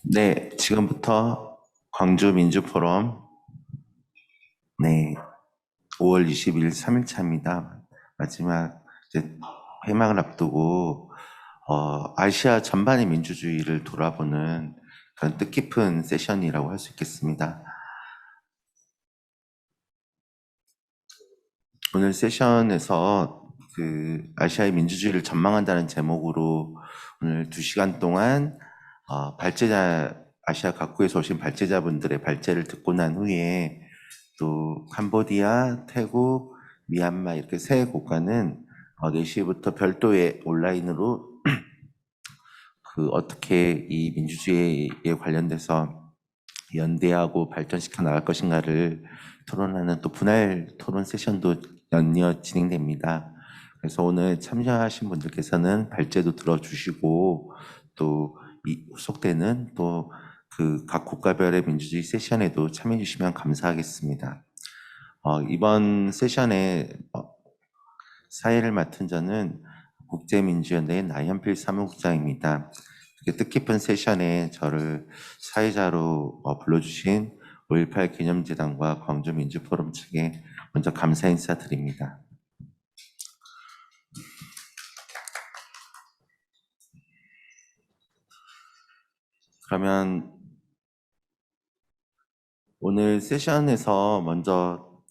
네, 지금부터 광주민주포럼 5월 20일 3일차입니다. 마지막 이제 회막을 앞두고 아시아 전반의 민주주의를 돌아보는 그런 뜻깊은 세션이라고 할 수 있겠습니다. 오늘 세션에서 그 아시아의 민주주의를 전망한다는 제목으로 오늘 2시간 동안 아시아 각국에서 오신 발제자분들의 발제를 듣고 난 후에 또 캄보디아, 태국, 미얀마 이렇게 세 국가는 4시부터 별도의 온라인으로 어떻게 이 민주주의에 관련돼서 연대하고 발전시켜 나갈 것인가를 토론하는 또 분할 토론 세션도 연이어 진행됩니다. 그래서 오늘 참여하신 분들께서는 발제도 들어주시고 또 후속되는 또 그 각 국가별의 민주주의 세션에도 참여해 주시면 감사하겠습니다. 이번 세션에 사회를 맡은 저는 국제민주연대의 나현필 사무국장입니다. 뜻깊은 세션에 저를 사회자로 불러주신 5.18 기념재단과 광주민주포럼 측에 먼저 감사 인사드립니다. 그러면 오늘 세션에서 먼저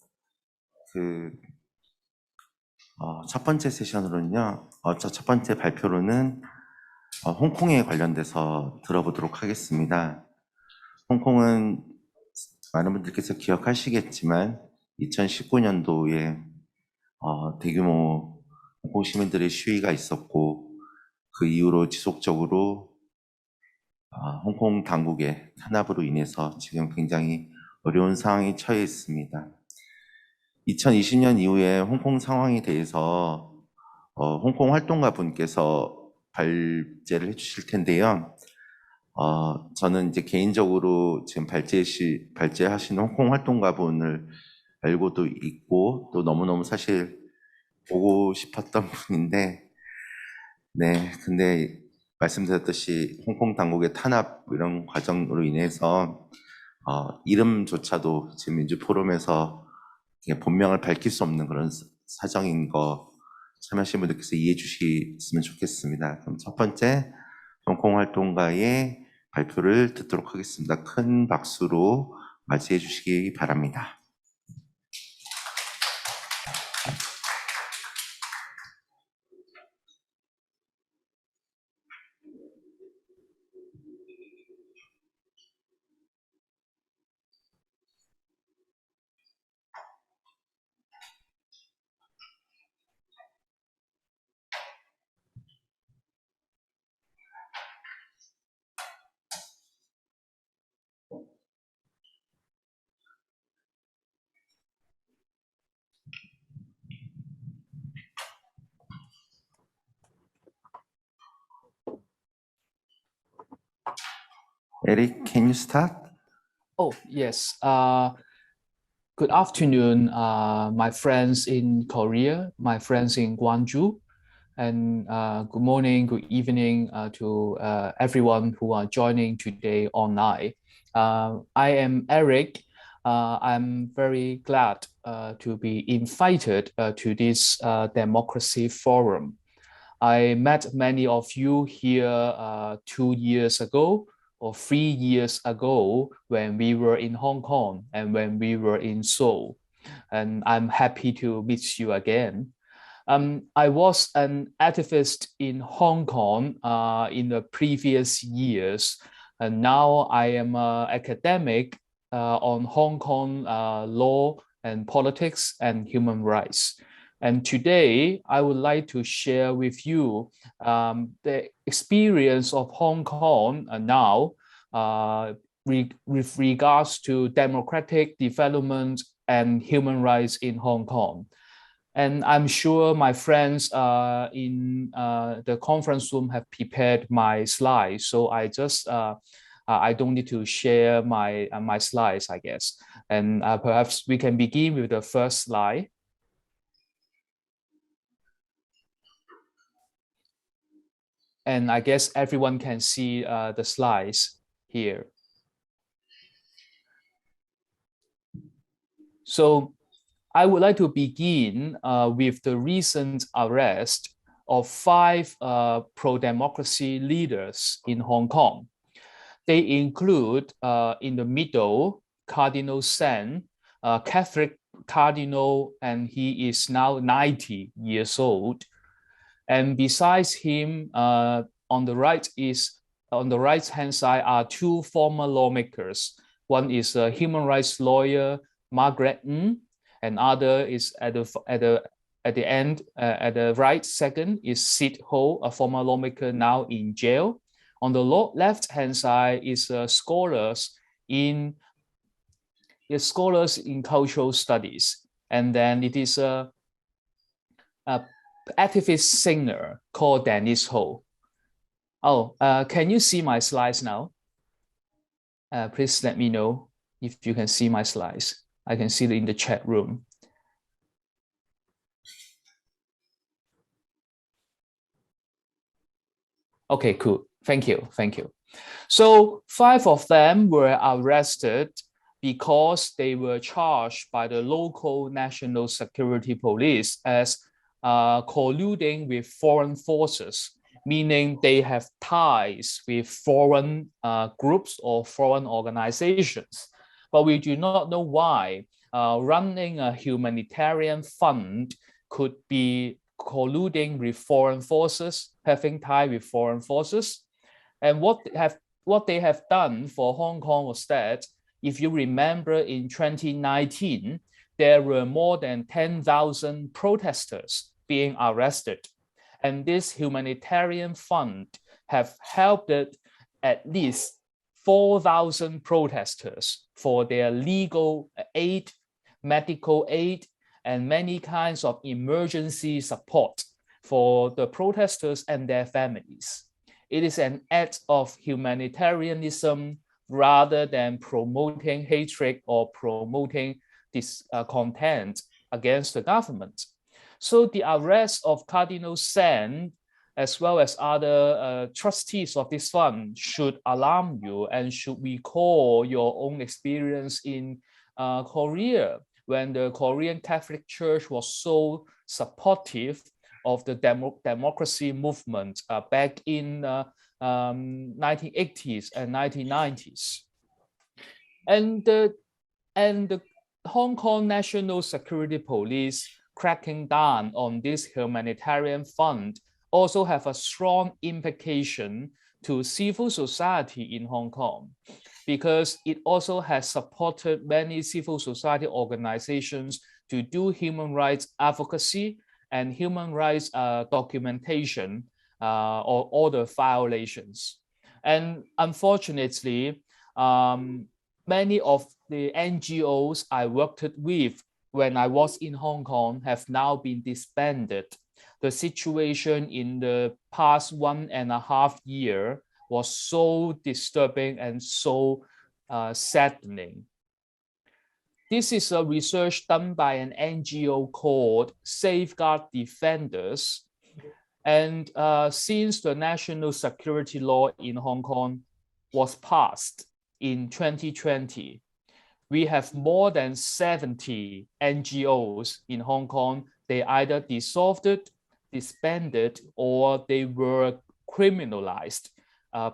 첫 번째 세션으로는요, 첫 번째 발표로는 홍콩에 관련돼서 들어보도록 하겠습니다. 홍콩은 많은 분들께서 기억하시겠지만 2019년도에 대규모 홍콩 시민들의 시위가 있었고 그 이후로 지속적으로 홍콩 당국의 탄압으로 인해서 지금 굉장히 어려운 상황에 처해 있습니다. 2020년 이후에 홍콩 상황에 대해서 홍콩 활동가 분께서 발제를 해주실 텐데요. 저는 이제 개인적으로 지금 발제하신 홍콩 활동가 분을 알고도 있고 또 너무너무 사실 보고 싶었던 분인데, 근데 말씀드렸듯이 홍콩 당국의 탄압 이런 과정으로 인해서 이름조차도 지금 민주포럼에서 본명을 밝힐 수 없는 그런 사정인 거 참여하신 분들께서 이해해 주시면 좋겠습니다. 그럼 첫 번째 홍콩 활동가의 발표를 듣도록 하겠습니다. 큰 박수로 맞이해 주시기 바랍니다. Eric, can you start? Oh, yes. Good afternoon, my friends in Korea, my friends in Gwangju, and good morning, good evening to everyone who are joining today online. I am Eric. I'm very glad to be invited to this democracy forum. I met many of you here 2 years ago or 3 years ago when we were in Hong Kong and when we were in Seoul. And I'm happy to meet you again. I was an activist in Hong Kong in the previous years, and now I am an academic on Hong Kong law and politics and human rights. And today, I would like to share with you the experience of Hong Kong now with regards to democratic development and human rights in Hong Kong. And I'm sure my friends in the conference room have prepared my slides, so I don't need to share my slides, I guess. And perhaps we can begin with the first slide. And I guess everyone can see the slides. here. So I would like to begin with the recent arrest of 5 pro-democracy leaders in Hong Kong. They include, in the middle, Cardinal Sen, a Catholic cardinal, and he is now 90 years old. And besides him, on the right-hand side are 2 former lawmakers. One is a human rights lawyer, Margaret Ng, and other is at the end, at the right second is Sid Ho, a former lawmaker now in jail. On the left-hand side is scholars in cultural studies, and then it is a activist singer called Dennis Ho. Oh, can you see my slides now? Please let me know if you can see my slides. I can see it in the chat room. Okay, cool. Thank you. So 5 of them were arrested because they were charged by the local national security police as colluding with foreign forces, meaning they have ties with foreign groups or foreign organizations. But we do not know why running a humanitarian fund could be colluding with foreign forces, having ties with foreign forces. And what they have done for Hong Kong was that, if you remember, in 2019, there were more than 10,000 protesters being arrested. And this humanitarian fund have helped at least 4,000 protesters for their legal aid, medical aid, and many kinds of emergency support for the protesters and their families. It is an act of humanitarianism rather than promoting hatred or promoting discontent against the government. So the arrest of Cardinal Sen, as well as other trustees of this fund, should alarm you and should recall your own experience in Korea, when the Korean Catholic Church was so supportive of the democracy movement back in 1980s and 1990s. And the Hong Kong National Security Police cracking down on this humanitarian fund also have a strong implication to civil society in Hong Kong, because it also has supported many civil society organizations to do human rights advocacy and human rights documentation or other violations. And unfortunately, many of the NGOs I worked with when I was in Hong Kong have now been disbanded. The situation in the past 1.5 years was so disturbing and so saddening. This is a research done by an NGO called Safeguard Defenders. And since the national security law in Hong Kong was passed in 2020, we have more than 70 NGOs in Hong Kong. They either dissolved, disbanded, or they were criminalized,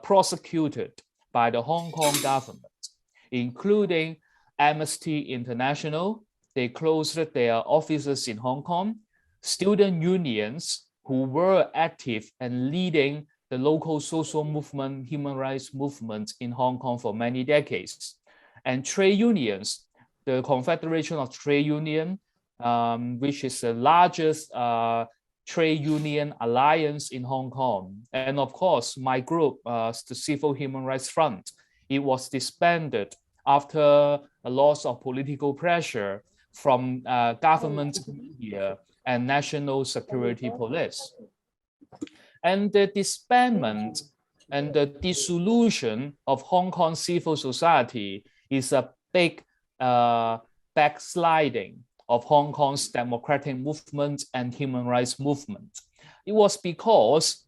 prosecuted by the Hong Kong government, including Amnesty International. They closed their offices in Hong Kong. Student unions who were active and leading the local social movement, human rights movement in Hong Kong for many decades. And trade unions, the Confederation of Trade Union, which is the largest trade union alliance in Hong Kong. And of course, my group, the Civil Human Rights Front, it was disbanded after a loss of political pressure from government media and national security police. And the disbandment and the dissolution of Hong Kong civil society is a big backsliding of Hong Kong's democratic movement and human rights movement. It was because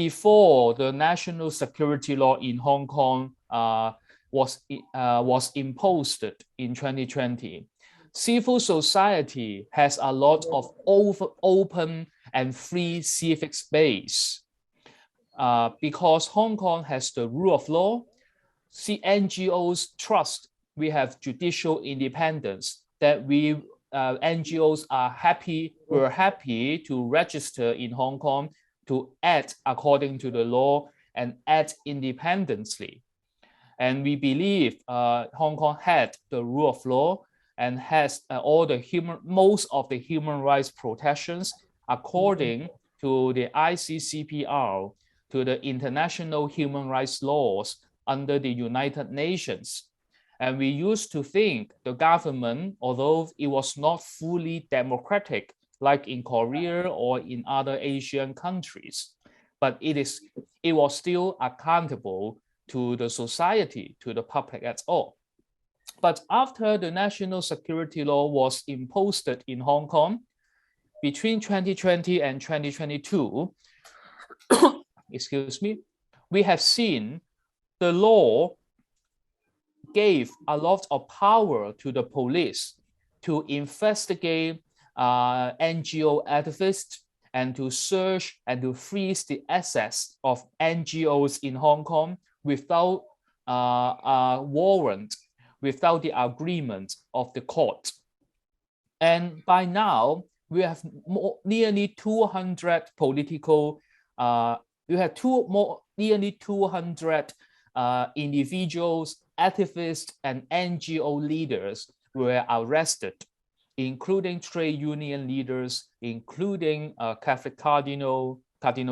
before the national security law in Hong Kong was imposed in 2020, civil society has a lot of open and free civic space. Because Hong Kong has the rule of law, NGOs trust we have judicial independence, that NGOs are happy, we're happy to register in Hong Kong to act according to the law and act independently. And we believe Hong Kong had the rule of law and has most of the human rights protections according to the ICCPR, to the international human rights laws under the United Nations. And we used to think the government, although it was not fully democratic, like in Korea or in other Asian countries, but it was still accountable to the society, to the public at all. But after the national security law was imposed in Hong Kong, between 2020 and 2022, excuse me, we have seen the law gave a lot of power to the police to investigate NGO activists and to search and to freeze the access of NGOs in Hong Kong without a warrant, without the agreement of the court. And by now, we have nearly 200 political, nearly 200 individuals, activists, and NGO leaders were arrested, including trade union leaders, including Catholic Cardinal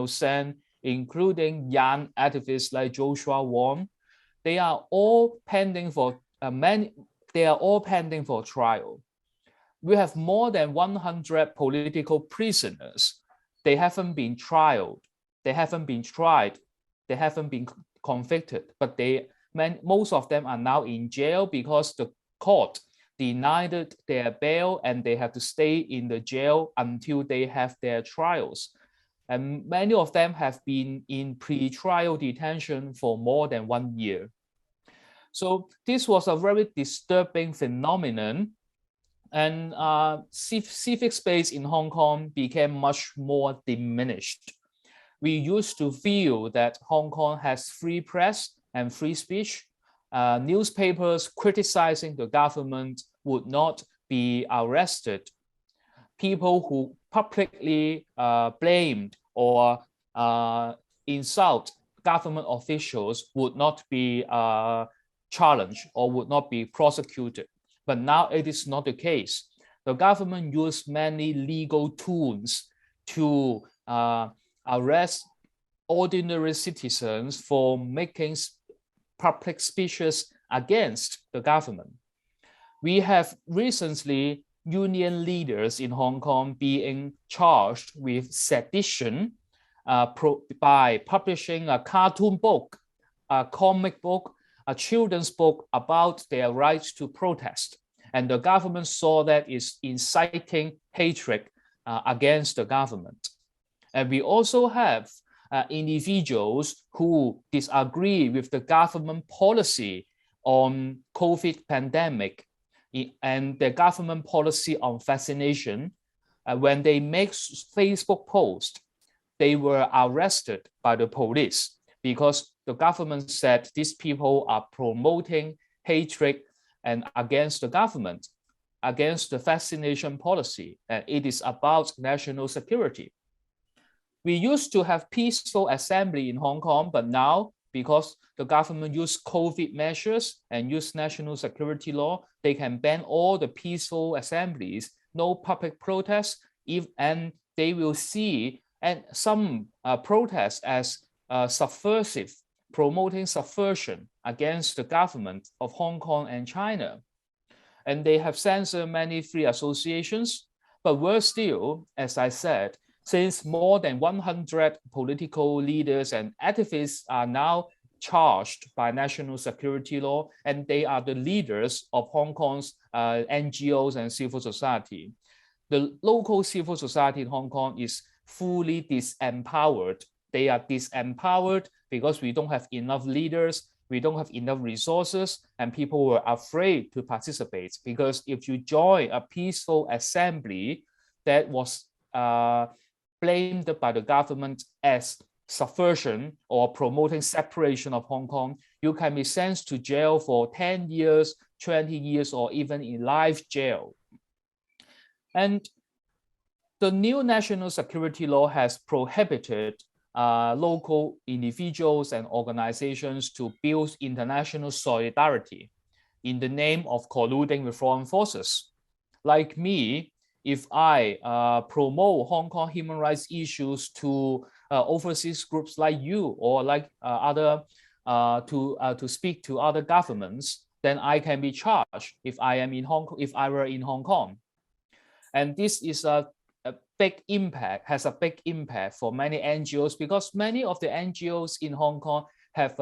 Sen, including young activists like Joshua Wong. They are all pending for trial. We have more than 100 political prisoners. They haven't been tried. They haven't been tried. They haven't been convicted, but most of them are now in jail because the court denied their bail and they have to stay in the jail until they have their trials. And many of them have been in pre-trial detention for more than 1 year. So this was a very disturbing phenomenon, and civic space in Hong Kong became much more diminished. We used to feel that Hong Kong has free press and free speech. Newspapers criticizing the government would not be arrested. People who publicly blamed or insult government officials would not be challenged or would not be prosecuted. But now it is not the case. The government used many legal tools to arrest ordinary citizens for making public speeches against the government. We have recently union leaders in Hong Kong being charged with sedition by publishing a cartoon book, a comic book, a children's book about their rights to protest. And the government saw that is inciting hatred against the government. And we also have individuals who disagree with the government policy on COVID pandemic and the government policy on vaccination. When they make Facebook posts, they were arrested by the police because the government said these people are promoting hatred and against the government, against the vaccination policy, and it is about national security. We used to have peaceful assembly in Hong Kong, but now, because the government used COVID measures and used national security law, they can ban all the peaceful assemblies, no public protests, and they will see some protests as subversive, promoting subversion against the government of Hong Kong and China. And they have censored many free associations, but we're still, as I said, since more than 100 political leaders and activists are now charged by national security law, and they are the leaders of Hong Kong's NGOs and civil society. The local civil society in Hong Kong is fully disempowered they are disempowered because we don't have enough leaders, we don't have enough resources, and people were afraid to participate because if you join a peaceful assembly that was blamed by the government as subversion or promoting separation of Hong Kong, you can be sent to jail for 10 years, 20 years, or even in life jail. And the new national security law has prohibited local individuals and organizations to build international solidarity in the name of colluding with foreign forces. Like me, if I promote Hong Kong human rights issues to overseas groups like you or like to speak to other governments, then I can be charged if I am in Hong Kong, if I were in Hong Kong. And this is a big impact, has a big impact for many NGOs because many of the NGOs in Hong Kong have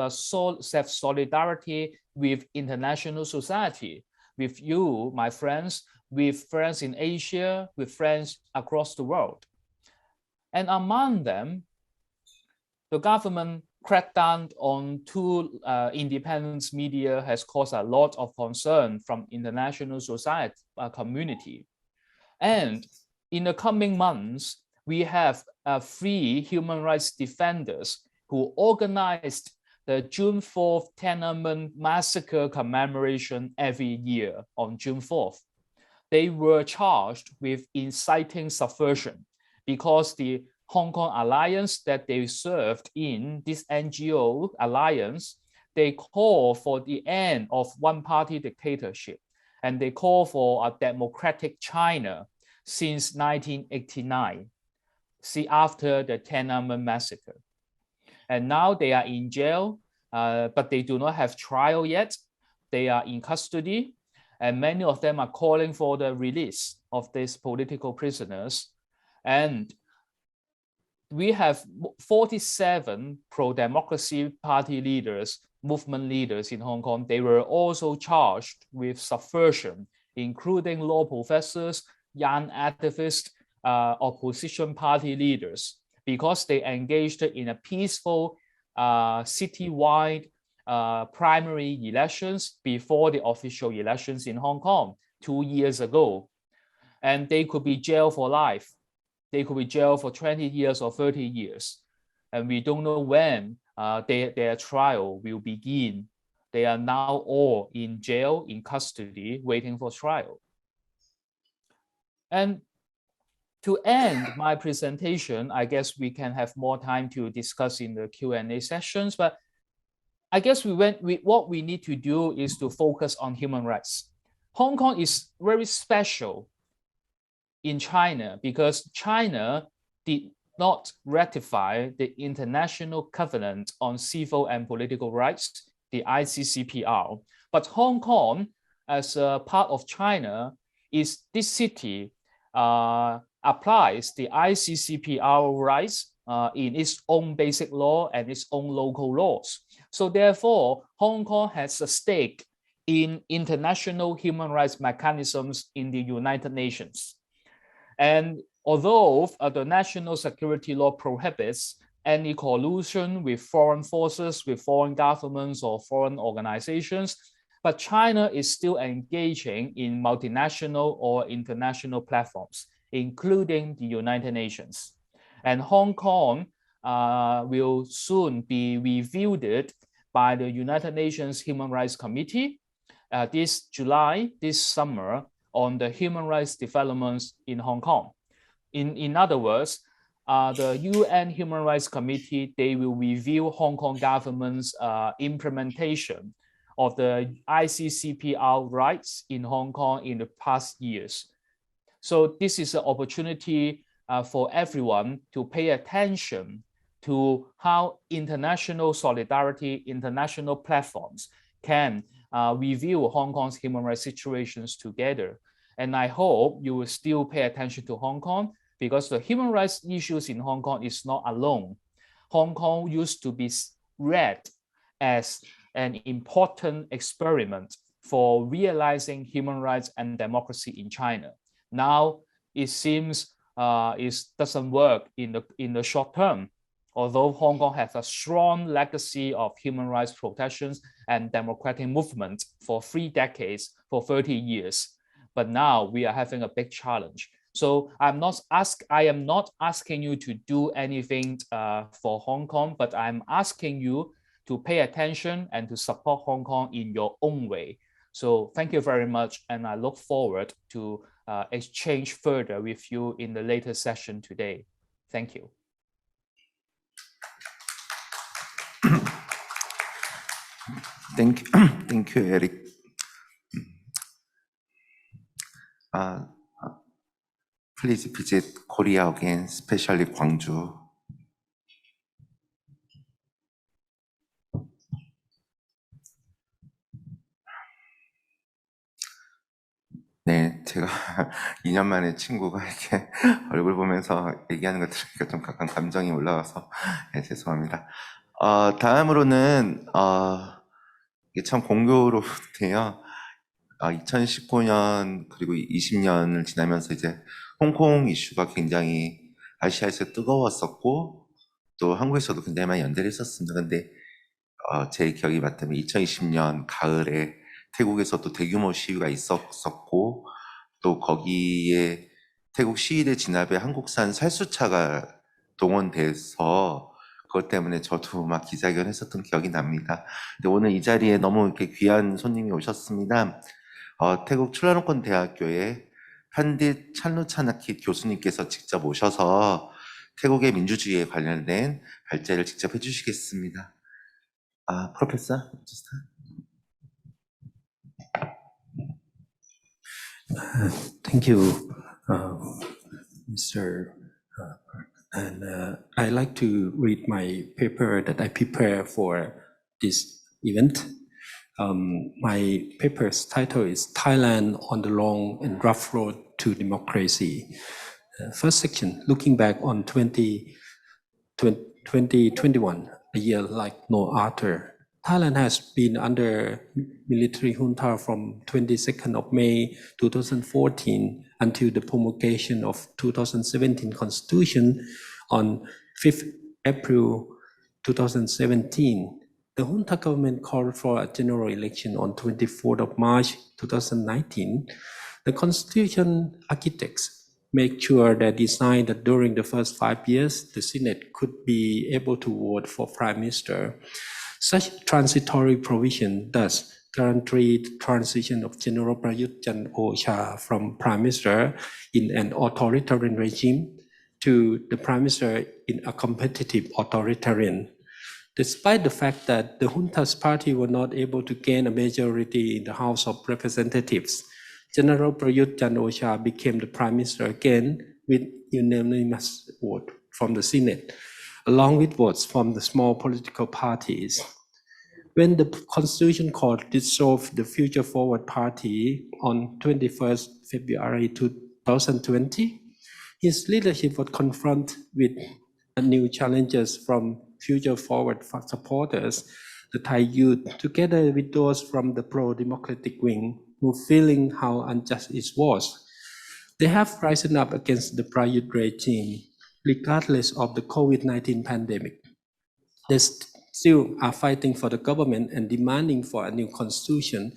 solidarity with international society, with you, my friends, with friends in Asia, with friends across the world. And among them, the government crackdown on two independent media has caused a lot of concern from international society community. And in the coming months, we have 3 human rights defenders who organized the June 4th Tiananmen massacre commemoration every year on June 4th. They were charged with inciting subversion because the Hong Kong alliance that they served in, this NGO alliance, they call for the end of one-party dictatorship and they call for a democratic China since 1989, after the Tiananmen massacre. And now they are in jail, but they do not have trial yet. They are in custody, and many of them are calling for the release of these political prisoners. And we have 47 pro-democracy party leaders, movement leaders in Hong Kong. They were also charged with subversion, including law professors, young activists, opposition party leaders, because they engaged in a peaceful citywide primary elections before the official elections in Hong Kong 2 years ago. And they could be jailed for life. They could be jailed for 20 years or 30 years. And we don't know when their trial will begin. They are now all in jail, in custody, waiting for trial. And to end my presentation, I guess we can have more time to discuss in the Q&A sessions, but I guess what we need to do is to focus on human rights. Hong Kong is very special in China because China did not ratify the International Covenant on Civil and Political Rights, the ICCPR. But Hong Kong, as a part of China, this city applies the ICCPR rights in its own basic law and its own local laws. So therefore, Hong Kong has a stake in international human rights mechanisms in the United Nations. And although the national security law prohibits any collusion with foreign forces, with foreign governments or foreign organizations, but China is still engaging in multinational or international platforms, including the United Nations. And Hong Kong will soon be reviewed by the United Nations Human Rights Committee this summer, on the human rights developments in Hong Kong. In other words, the UN Human Rights Committee, they will review Hong Kong government's implementation of the ICCPR rights in Hong Kong in the past years. So this is an opportunity for everyone to pay attention to how international solidarity, international platforms can review Hong Kong's human rights situations together. And I hope you will still pay attention to Hong Kong, because the human rights issues in Hong Kong is not alone. Hong Kong used to be read as an important experiment for realizing human rights and democracy in China. Now it seems it doesn't work in the short term. although Hong Kong has a strong legacy of human rights protections and democratic movement for 3 decades, for 30 years. But now we are having a big challenge. So I am not asking you to do anything for Hong Kong, but I'm asking you to pay attention and to support Hong Kong in your own way. So thank you very much, and I look forward to exchange further with you in the later session today. Thank you. Thank you, Eric. Please visit Korea again, especially 광주. 네, 제가 2년 만에 친구가 이렇게 얼굴 보면서 얘기하는 거 들으니까 좀 약간 감정이 올라와서 네, 죄송합니다. 다음으로는 이게 참 공교롭네요. 2019년 그리고 20년을 지나면서 이제 홍콩 이슈가 굉장히 아시아에서 뜨거웠었고 또 한국에서도 굉장히 많이 연대를 했었습니다. 근데 제 기억이 맞다면 2020년 가을에 태국에서도 대규모 시위가 있었고 또 거기에 태국 시위대 진압에 한국산 살수차가 동원돼서 그것 때문에 저도 막 기자회견 했었던 기억이 납니다. 근데 오늘 이 자리에 너무 이렇게 귀한 손님이 오셨습니다. 태국 출라롱콘대학교의 판딧 찬로차나킷 교수님께서 직접 오셔서 태국의 민주주의에 관련된 발제를 직접 해주시겠습니다. 프로페서? Thank you, Mr. And I'd like to read my paper that I prepared for this event. My paper's title is Thailand on the Long and Rough Road to Democracy. First section, looking back on 2021, a year like no other. Thailand has been under military junta from 22nd of May 2014 until the promulgation of 2017 Constitution on 5th April 2017. The junta government called for a general election on 24th of March 2019. The Constitution architects make sure they design that during the first 5 years, the Senate could be able to vote for Prime Minister. Such transitory provision thus guarantee the transition of General Prayut Chan-o-cha from Prime Minister in an authoritarian regime to the Prime Minister in a competitive authoritarian. Despite the fact that the junta's party were not able to gain a majority in the House of Representatives, General Prayut Chan-o-cha became the Prime Minister again with unanimous vote from the Senate, along with votes from the small political parties. When the Constitution Court dissolved the Future Forward Party on 21st February 2020, his leadership was confronted with new challenges from Future Forward supporters, the Thai youth, together with those from the pro-democratic wing, who feeling how unjust it was. They have risen up against the Prayut regime, regardless of the COVID-19 pandemic. They still are fighting for the government and demanding for a new constitution,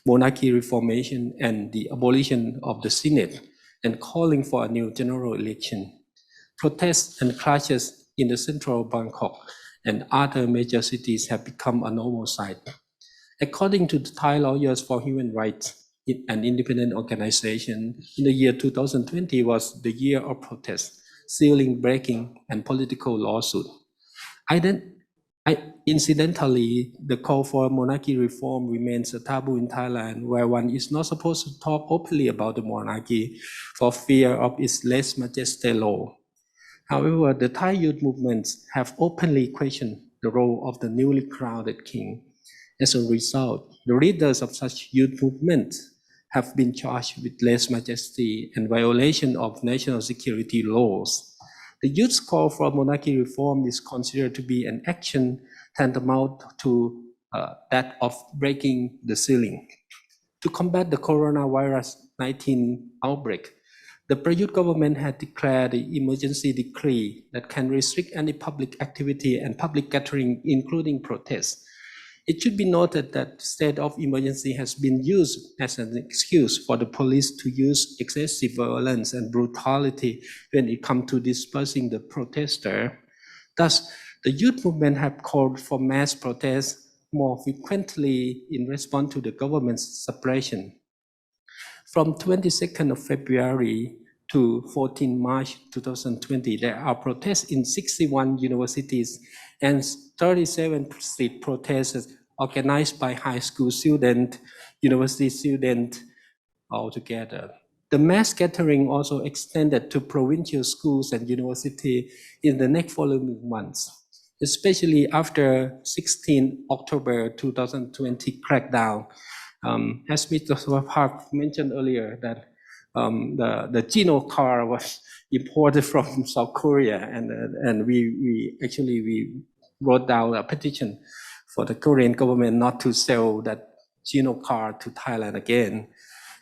monarchy reformation, and the abolition of the Senate, and calling for a new general election. Protests and clashes in the central Bangkok and other major cities have become a normal sight. According to the Thai Lawyers for Human Rights, an independent organization, in the year 2020 was the year of protest, ceiling breaking, and political lawsuit. Incidentally, the call for monarchy reform remains a taboo in Thailand, where one is not supposed to talk openly about the monarchy for fear of its lèse-majesté law. However, the Thai youth movements have openly questioned the role of the newly crowned king. As a result, the leaders of such youth movements have been charged with lèse-majesté and violation of national security laws. The youth's call for monarchy reform is considered to be an action tantamount to that of breaking the ceiling. To combat the coronavirus 19 outbreak, the Prayut government had declared the emergency decree that can restrict any public activity and public gathering, including protests. It should be noted that state of emergency has been used as an excuse for the police to use excessive violence and brutality when it comes to dispersing the protester. Thus, the youth movement have called for mass protests more frequently in response to the government's suppression. From 22nd of February to 14 March 2020, there are protests in 61 universities and 37 street protests organized by high school students, university students altogether. The mass gathering also extended to provincial schools and universities in the next following months, especially after 16 October 2020 crackdown. As Mr. Swapar mentioned earlier, that the Geno car was imported from South Korea, and we wrote down a petition for the Korean government not to sell that Geno car to Thailand again.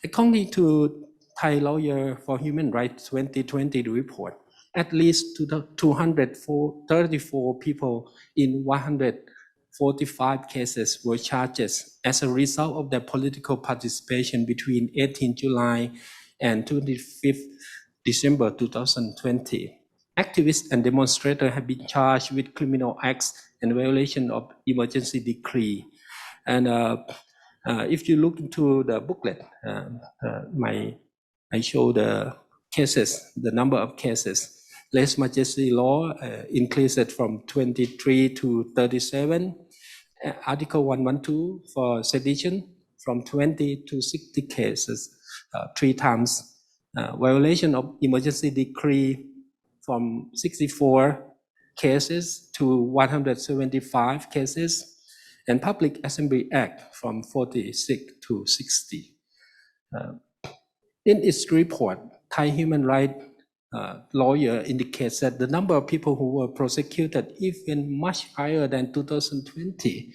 According to Thai Lawyer for Human Rights 2020 report, at least 234 people in 145 cases were charged as a result of their political participation between 18 July and 25th December 2020. Activists and demonstrators have been charged with criminal acts and violation of emergency decree. And if you look into the booklet, I show the cases, the number of cases. Lese Majesty law increased from 23 to 37. Article 112 for sedition from 20 to 60 cases, 3 times. Violation of emergency decree from 64 cases to 175 cases, and Public Assembly Act from 46 to 60. In its report, Thai human rights lawyer indicates that the number of people who were prosecuted even much higher than 2020.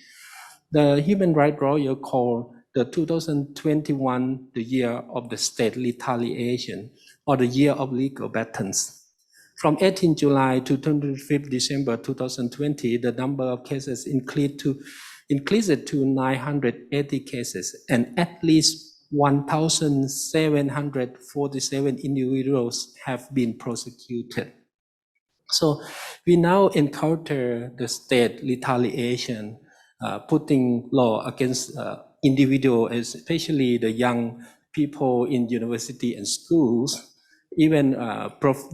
The human rights lawyer called the 2021 the year of the state retaliation, or the year of legal battles. From 18 July to 25 December 2020, the number of cases increased to 980 cases, and at least 1,747 individuals have been prosecuted. So we now encounter the state retaliation, putting law against individuals, especially the young people in university and schools. Even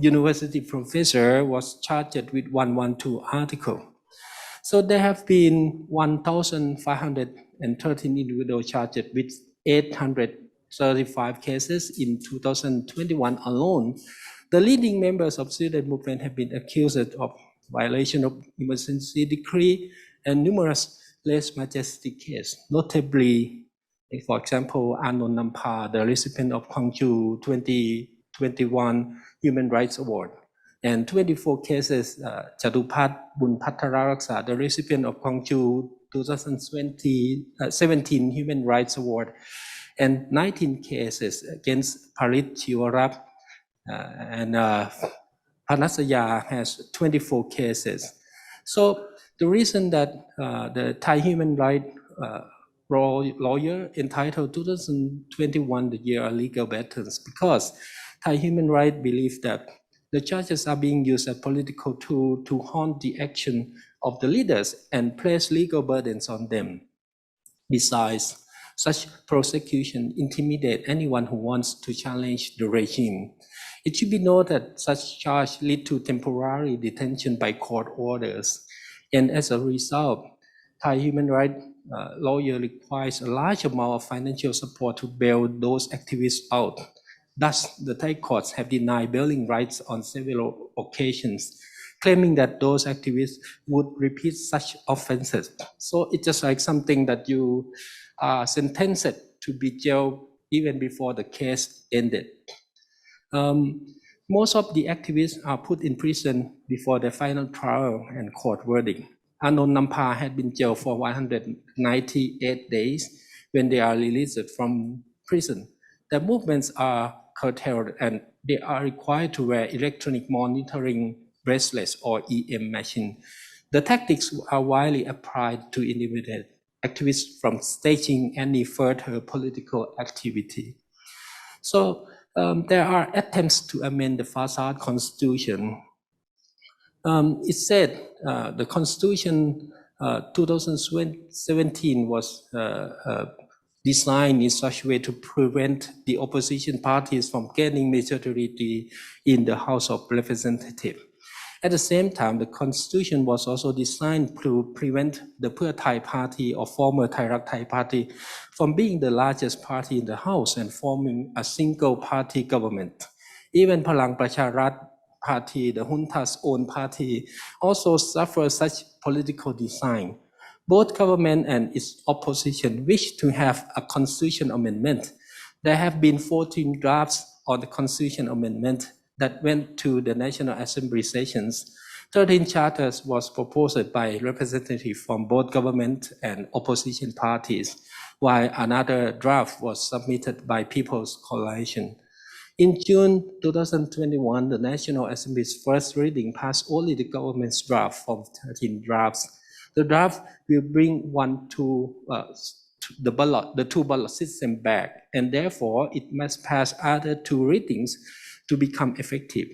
university professor was charged with 112 article. So there have been 1,513 individuals charged with 835 cases in 2021 alone. The leading members of student movement have been accused of violation of emergency decree and numerous lese majesty cases. Notably, for example, Anon Nampa, the recipient of Gwangju 2021 Human Rights Award, and 24 cases, Chadupat Bunpatararaksa, the recipient of Gwangju 2017 Human Rights Award, and 19 cases against Parit Chiwarap, and Panasaya has 24 cases. So the reason that the Thai human rights lawyer entitled 2021 the year of legal battles, because Thai human rights believe that the charges are being used as political tool to haunt the action of the leaders and place legal burdens on them. Besides, such prosecution intimidate anyone who wants to challenge the regime. It should be noted that such charge lead to temporary detention by court orders, and as a result, Thai human rights lawyer requires a large amount of financial support to bail those activists out. Thus, the Thai courts have denied bailing rights on several occasions, claiming that those activists would repeat such offenses. So it's just like something that you are sentenced to be jailed even before the case ended. Most of the activists are put in prison before the final trial and court verdict. Anon Nampa had been jailed for 198 days. When they are released from prison, their movements are curtailed and they are required to wear electronic monitoring bracelets or EM machine. The tactics are widely applied to intimidate activists from staging any further political activity. So there are attempts to amend the facade constitution. It said the constitution 2017 was designed in such a way to prevent the opposition parties from gaining majority in the House of Representatives. At the same time, the constitution was also designed to prevent the Pheu Thai party or former Thai Rak Thai party from being the largest party in the House and forming a single party government. Even Palang Pracharat party, the junta's own party, also suffered such political design. Both government and its opposition wish to have a constitution amendment. There have been 14 drafts on the constitution amendment that went to the National Assembly sessions. 13 charters was proposed by representatives from both government and opposition parties, while another draft was submitted by People's Coalition. In June 2021, the National Assembly's first reading passed only the government's draft from 13 drafts. The draft will bring the two ballot system back, and therefore it must pass other two readings to become effective.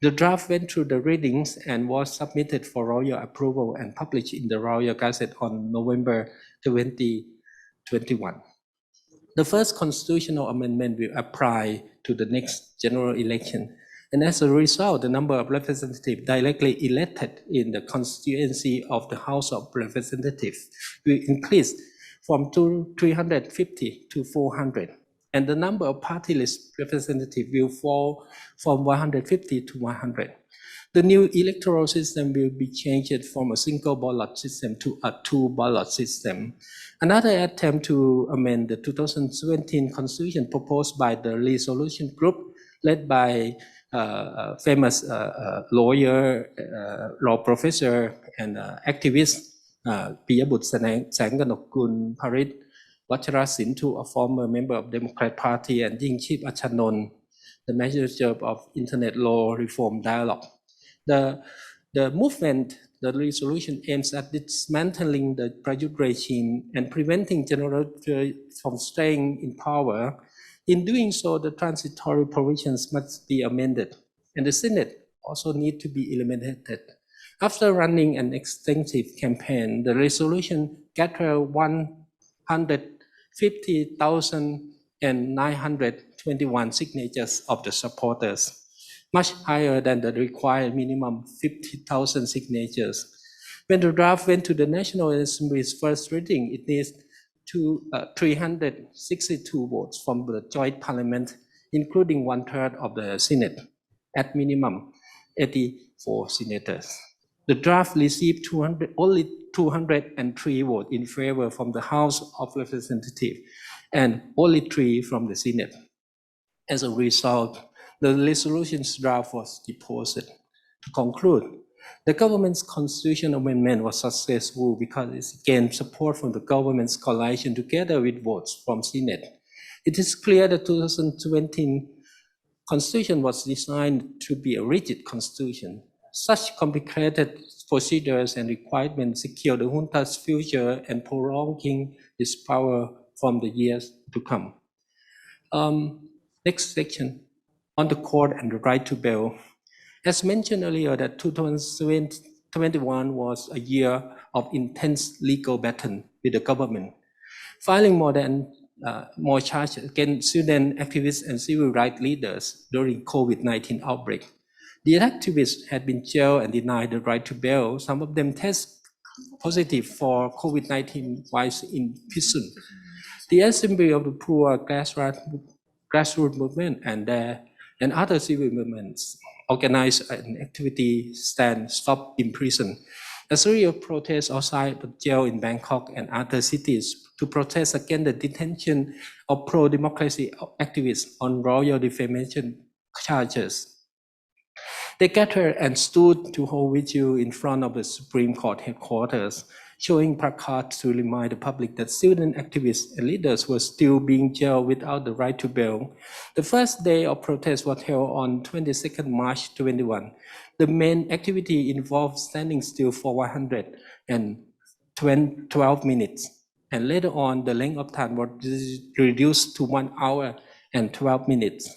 The draft went through the readings and was submitted for royal approval and published in the Royal Gazette on November 2021. The first constitutional amendment will apply to the next general election. And as a result, the number of representatives directly elected in the constituency of the House of Representatives will increase from 350 to 400. And the number of party list representatives will fall from 150 to 100. The new electoral system will be changed from a single ballot system to a two ballot system. Another attempt to amend the 2017 constitution proposed by the resolution group led by famous lawyer, law professor, and activist Piyabut Sanganokun Parit Vacharasintu, a former member of Democrat Party, and Yingchip Achanon, the manager of Internet Law Reform Dialogue. The movement, the resolution aims at dismantling the prejudice regime and preventing general from staying in power. In doing so, the transitory provisions must be amended, and the Senate also need to be eliminated. After running an extensive campaign, the resolution gathered 150,921 signatures of the supporters, much higher than the required minimum 50,000 signatures. When the draft went to the National Assembly's first reading, it needs 362 votes from the joint parliament, including 1/3 of the Senate, at minimum 84 senators. The draft received only 203 votes in favor from the House of Representatives and only 3 from the Senate. As a result, the resolution's draft was deposed. To conclude, the government's constitution amendment was successful because it gained support from the government's coalition together with votes from Senate. It is clear that 2017 constitution was designed to be a rigid constitution. Such complicated procedures and requirements secure the junta's future and prolonging its power from the years to come. Next section, on the court and the right to bail. As mentioned earlier, that 2021 was a year of intense legal battle with the government, filing more charges against student activists and civil rights leaders during COVID-19 outbreak. The activists had been jailed and denied the right to bail. Some of them test positive for COVID-19 while in prison. The Assembly of the Poor grassroots movement and other civil movements organized an activity stand Stop in Prison, a series of protests outside the jail in Bangkok and other cities to protest against the detention of pro-democracy activists on royal defamation charges. They gathered and stood to hold vigil in front of the Supreme Court headquarters. showing placards to remind the public that student activists and leaders were still being jailed without the right to bail. The first day of protest was held on 22nd March 21. The main activity involved standing still for 112 minutes, and later on the length of time was reduced to 1 hour and 12 minutes.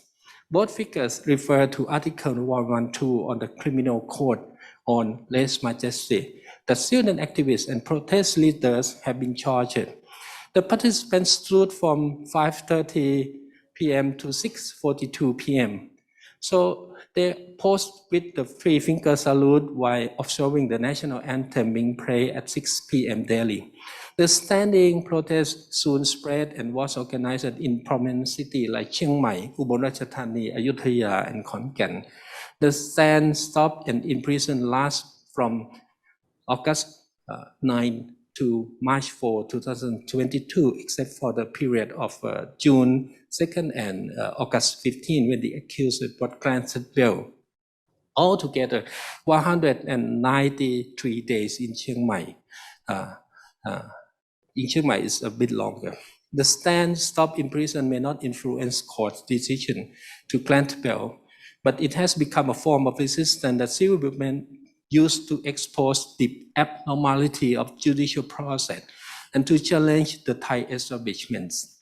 Both figures refer to Article 112 on the Criminal Code on lèse majesté. The student activists and protest leaders have been charged. The participants stood from 5:30 p.m. to 6:42 p.m. So they posed with the three-finger salute while observing the national anthem being played at 6 p.m. daily. The standing protest soon spread and was organized in prominent cities like Chiang Mai, Ubon Ratchathani, Ayutthaya, and Khon Kaen. The stand, stop, and imprison last from August 9 to March 4, 2022, except for the period of June 2nd and August 15, when the accused was granted bail. Altogether, 193 days in Chiang Mai. In Chiang Mai is a bit longer. The stand, stop, imprison may not influence court's decision to grant bail, but it has become a form of resistance that civil movement used to expose the abnormality of judicial process and to challenge the Thai establishments.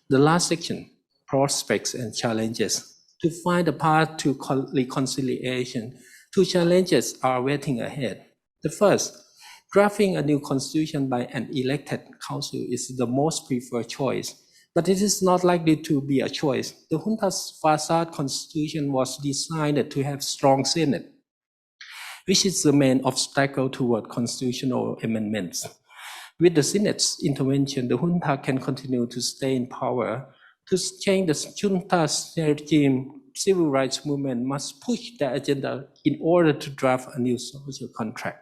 The last section, prospects and challenges. To find a path to reconciliation, two challenges are waiting ahead. The first, drafting a new constitution by an elected council is the most preferred choice, but it is not likely to be a choice. The junta's facade constitution was designed to have strong Senate, which is the main obstacle toward constitutional amendments. With the Senate's intervention, the junta can continue to stay in power. To change the junta's regime, civil rights movement must push their agenda in order to draft a new social contract.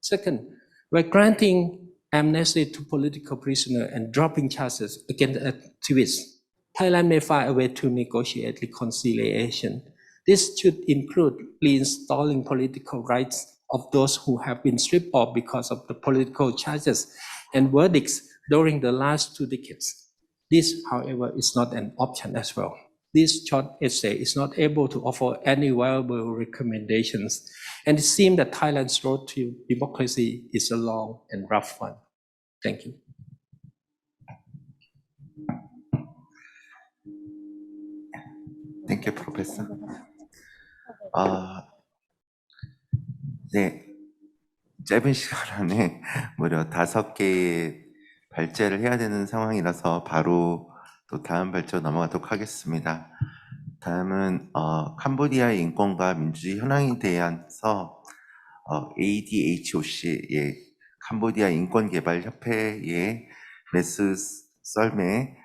Second, by granting amnesty to political prisoners and dropping charges against activists, Thailand may find a way to negotiate reconciliation. This should include reinstalling political rights of those who have been stripped off because of the political charges and verdicts during the last 2 decades. This, however, is not an option as well. This short essay is not able to offer any viable recommendations, and it seems that Thailand's road to democracy is a long and rough one. Thank you. Thank you, Professor. 네, 짧은 시간 안에 무려 5개의 발제를 해야 되는 상황이라서 바로 또 다음 발제로 넘어가도록 하겠습니다. 다음은 캄보디아의 인권과 민주주의 현황에 대해서 ADHOC, 캄보디아 인권개발협회의 메스 썰메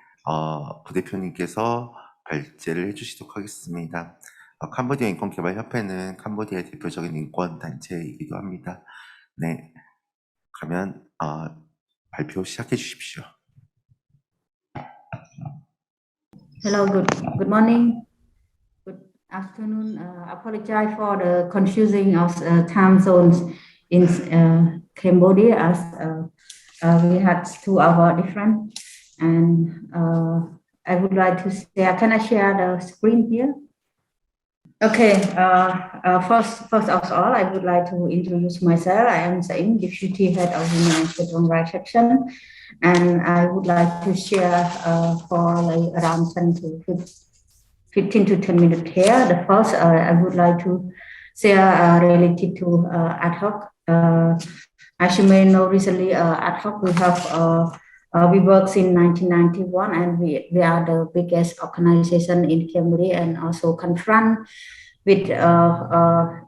부대표님께서 발제를 해주시도록 하겠습니다. 캄보디아 인권개발협회는 캄보디아의 대표적인 인권단체이기도 합니다. 네, 그러면 발표 시작해 주십시오. Hello, good morning, good afternoon. Apologize for the confusing of time zones in Cambodia, as we had 2 hours different. And I would like to share. Can I share the screen here? Okay. First of all, I would like to introduce myself. I am Salme, Deputy Head of the Human Rights Section, and I would like to share for like around 15 to 10 minutes here. The first, I would like to share related to ADHOC. As you may know, recently ADHOC we worked in 1991, and we are the biggest organization in Cambodia, and also confront with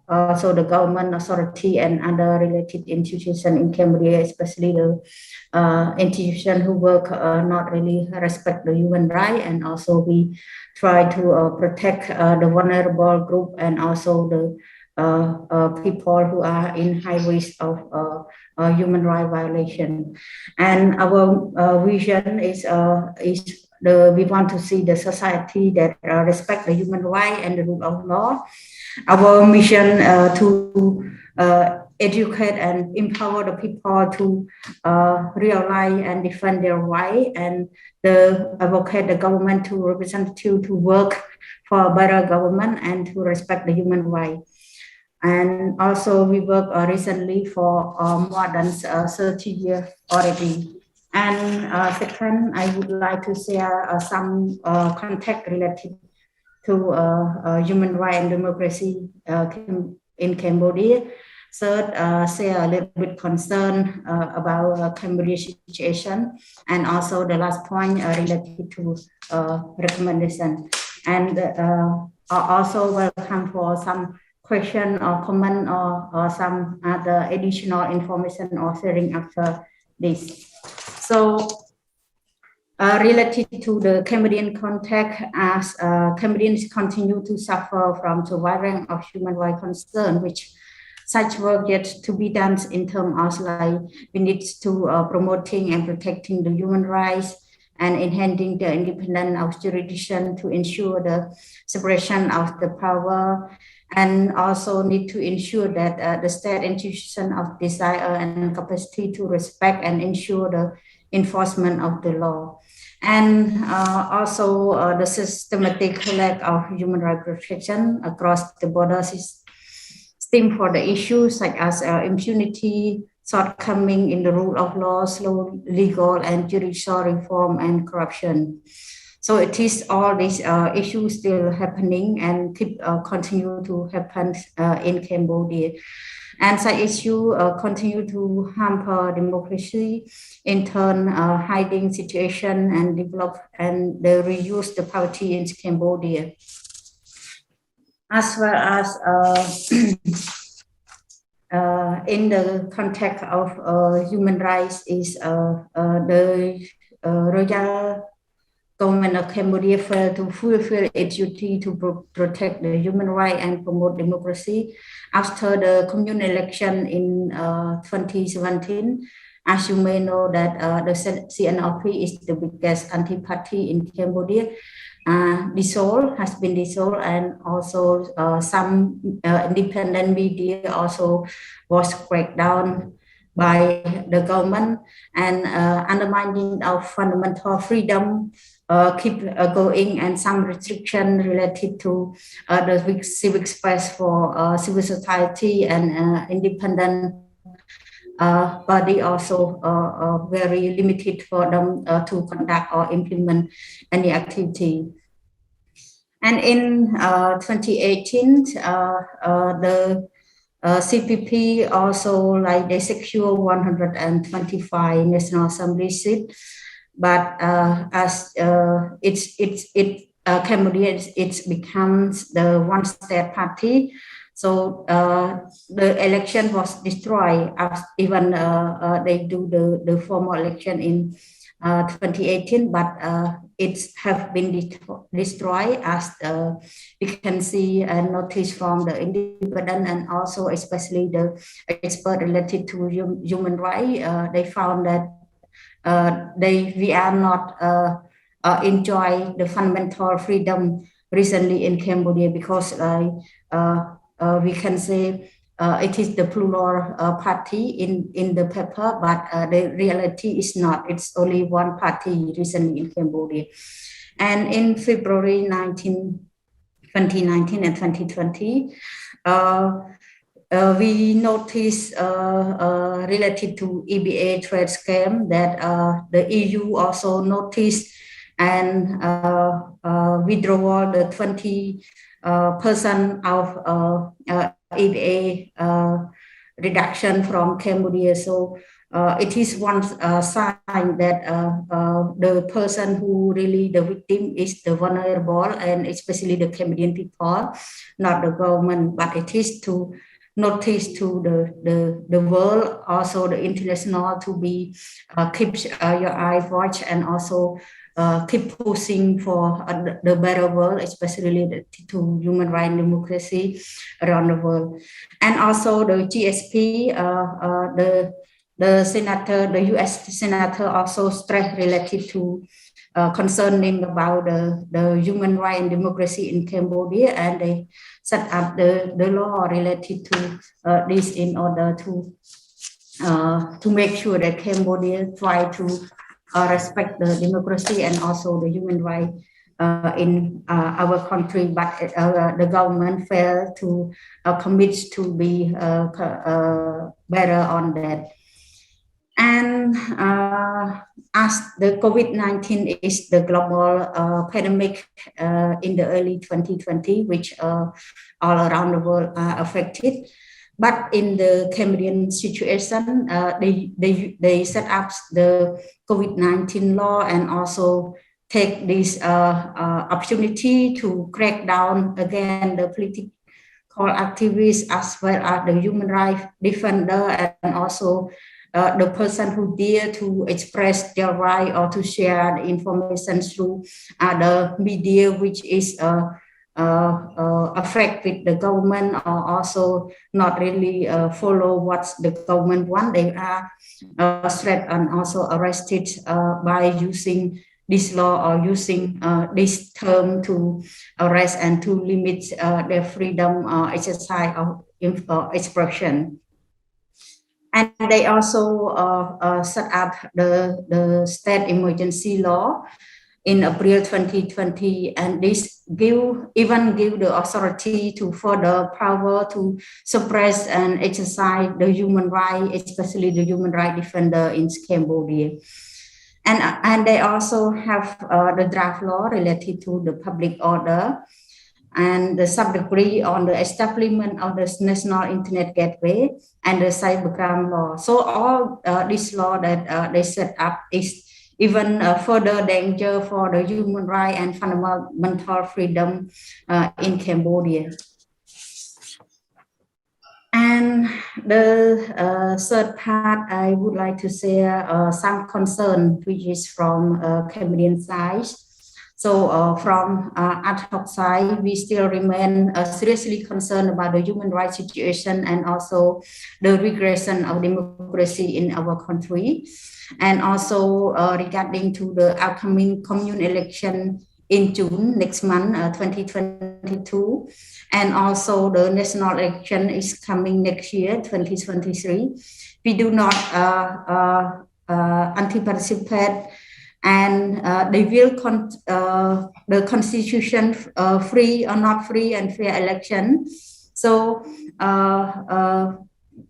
also the government authority and other related institutions in Cambodia, especially the institutions who work not really respect the human rights, and also we try to protect the vulnerable group and also the people who are in high risk of human rights violation. And our vision is we want to see the society that respect the human rights and the rule of law. Our mission to educate and empower the people to realize and defend their right, and advocate the government to representative to work for a better government and to respect the human right. And also we work recently for more than 30 years already. And second, I would like to share some context related to human rights and democracy in Cambodia. Third, share a little bit concern about Cambodia situation, and also the last point related to recommendation. And also welcome for some question or comment or some other additional information or sharing after this. So related to the Cambodian context, as Cambodians continue to suffer from the wide range of human rights concern, which such work yet to be done in terms of like we need to promoting and protecting the human rights and enhancing the independence of jurisdiction to ensure the separation of the power, and also need to ensure that the state institution of desire and capacity to respect and ensure the enforcement of the law. And also the systematic lack of human rights protection across the borders is stem for the issues such as impunity, shortcoming in the rule of law, slow legal and judicial reform, and corruption. So it is all these issues still happening and keep continue to happen in Cambodia. And such issues continue to hamper democracy, in turn hiding situation and develop and they reduce the poverty in Cambodia. As well as in the context of human rights is the royal government of Cambodia failed to fulfill its duty to protect the human rights and promote democracy after the communal election in 2017. As you may know that the CNLP is the biggest anti-party in Cambodia. Has been dissolved, and also some independent media also was cracked down by the government, and undermining of fundamental freedom keep going, and some restriction related to the civic space for civil society and independent body also very limited for them to conduct or implement any activity. And in 2018, the CPP also like they secure 125 National Assembly seats, but as Cambodia it becomes the one state party. So the election was destroyed as even they do the formal election in 2018, but it have been destroyed as we can see and notice from the independent and also especially the expert related to human rights. They found that we are not enjoy the fundamental freedom recently in Cambodia, because we can say it is the plural party in the paper, but the reality is not. It's only one party recently in Cambodia. And in February 2019 and 2020, we noticed related to EBA trade scam that the EU also noticed and withdraw the 20% of EBA reduction from Cambodia. So it is one sign that the person who really the victim is the vulnerable, and especially the Cambodian people, not the government, but it is to notice to the world, also the international, to be keep your eye watch and also keep pushing for the better world, especially related to human rights and democracy around the world. And also the GSP, the senator, the US senator also stressed related to concerning about the human right and democracy in Cambodia, and they set up the law related to this in order to make sure that Cambodia try to respect the democracy and also the human right in our country, but the government failed to commit to be better on that. And as the COVID-19 is the global pandemic in the early 2020, which all around the world are affected. But in the Cambodian situation, they set up the COVID-19 law and also take this opportunity to crack down again the political activists as well as the human rights defender and also the person who dare to express their right or to share the information through the media, which is affect with the government or also not really follow what the government want. They are threatened and also arrested by using this law or using this term to arrest and to limit their freedom exercise of expression. And they also set up the state emergency law in April 2020, and this even give the authority to further power to suppress and exercise the human right, especially the human right defender in Cambodia. And they also have the draft law related to the public order and the sub-decree on the establishment of the National Internet Gateway and the cybercrime law. So all this law that they set up is even further danger for the human right and fundamental freedom in Cambodia. And the third part, I would like to share some concern, which is from Cambodian side. So from ADHOC side, we still remain seriously concerned about the human rights situation and also the regression of democracy in our country. And also regarding to the upcoming commune election in June next month, 2022. And also the national election is coming next year, 2023. We do not anti-participate, and they will the constitution free or not free and fair election. So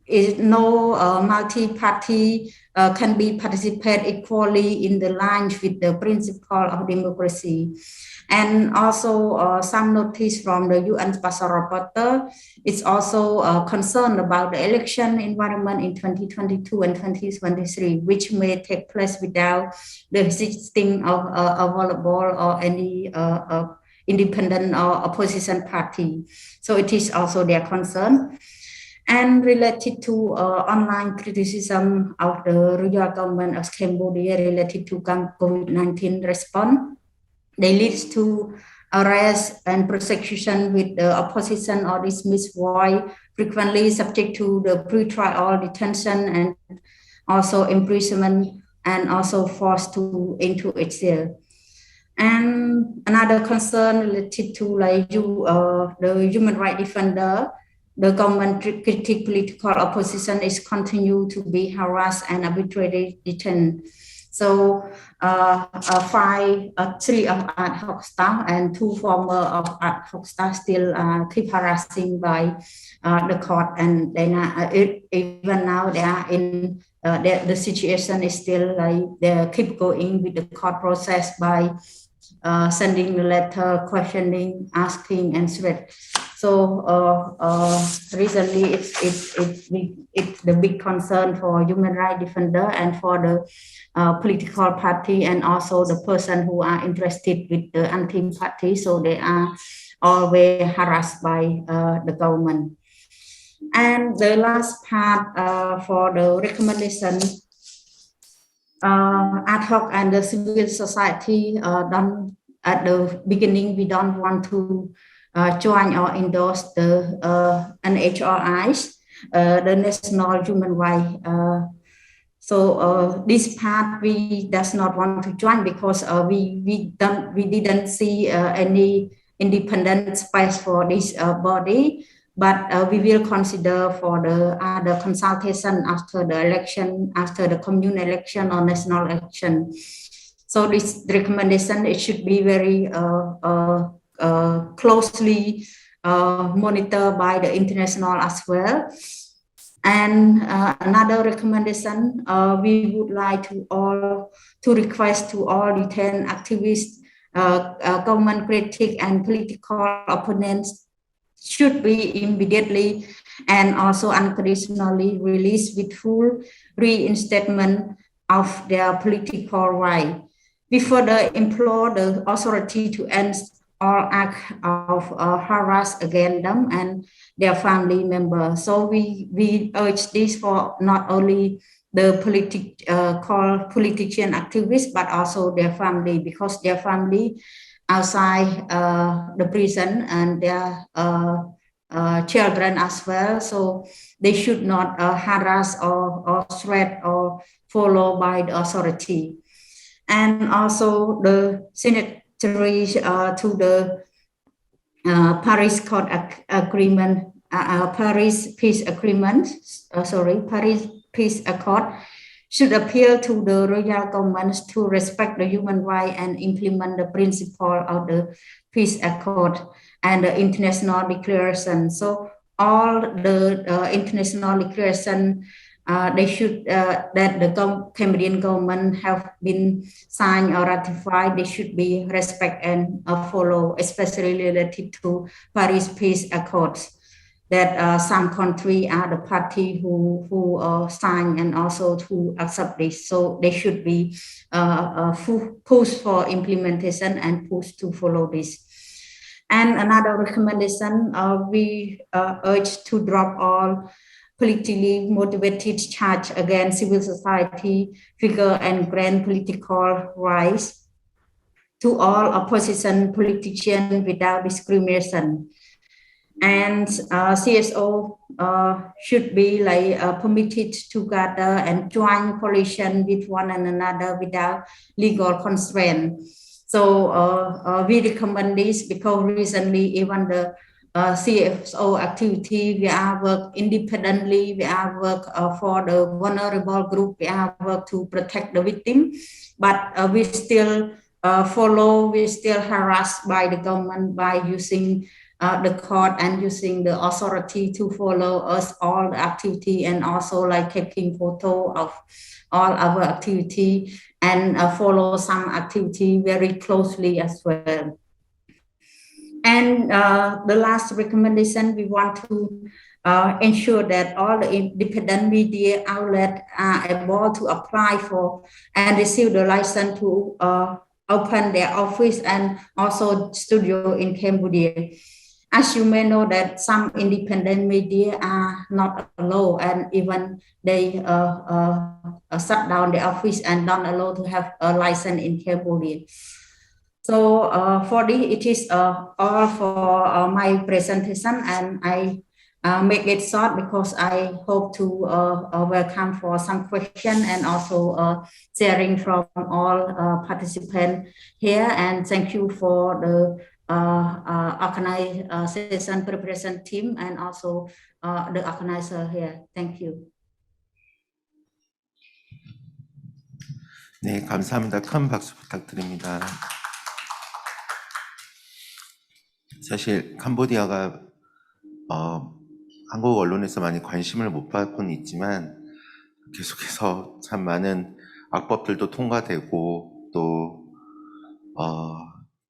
is no multi-party can be participate equally in the line with the principle of democracy. And also some notice from the UN Special Rapporteur is also concerned about the election environment in 2022 and 2023, which may take place without the existing of available or any independent or opposition party. So it is also their concern. And related to online criticism of the royal government of Cambodia related to COVID-19 response, they lead to arrest and prosecution with the opposition or dismissed voice, frequently subject to the pre-trial detention and also imprisonment and also forced into exile. And another concern related to the human rights defender, the government critic political opposition is continue to be harassed and arbitrarily detained. So three of ADHOC staff and two former of ADHOC staff still keep harassing by the court, and they even now they are in the situation is still like they keep going with the court process by sending the letter, questioning, asking, and threat. So recently, it's the big concern for human rights defender and for the political party and also the person who are interested with the anti-party. So they are always harassed by the government. And the last part for the recommendation, ADHOC and the civil society done at the beginning, we don't want to join or endorse the NHRIs, the National Human Rights So this part we does not want to join because we didn't see any independent space for this body, but we will consider for the other consultation after the election, after the commune election or national election. So this recommendation, it should be very closely monitored by the international as well. And another recommendation, we would like to request to all detained activists, government critics and political opponents should be immediately and also unconditionally released with full reinstatement of their political right. We further implore the authority to end all acts of harass against them and their family members. So we urge this for not only the politician activists, but also their family, because their family outside the prison and their children as well. So they should not harass or threat or follow by the authority. And also the signatories to the Paris Peace Accord should appeal to the royal governments to respect the human rights and implement the principle of the Peace Accord and the international declaration. So all the international declaration they should that the Cambodian government have been signed or ratified, they should be respect and follow, especially related to Paris Peace Accords. That some countries are the party who sign and also to accept this. So they should be pushed for implementation and pushed to follow this. And another recommendation, we urge to drop all politically motivated charge against civil society figure and grant political rights to all opposition politicians without discrimination. And CSO should be permitted to gather and join coalition with one another without legal constraint. So we recommend this because recently even the CSO activity, we are work independently, we are work for the vulnerable group, we are work to protect the victim, but we still we still harassed by the government by using the court and using the authority to follow us all the activity and also like taking photo of all our activity and follow some activity very closely as well. And the last recommendation, we want to ensure that all the independent media outlets are able to apply for and receive the license to open their office and also studio in Cambodia. As you may know that some independent media are not allowed and even they shut down the office and don't allow to have a license in Cambodia. So for this, it is all for my presentation, and I make it short because I hope to welcome for some question and also sharing from all participants here. And thank you for the organization preparation team and also the organizer here. Thank you. 네, 감사합니다. 큰 박수 부탁드립니다. 사실 캄보디아가 한국 언론에서 많이 관심을 못 받고는 있지만 계속해서 참 많은 악법들도 통과되고 또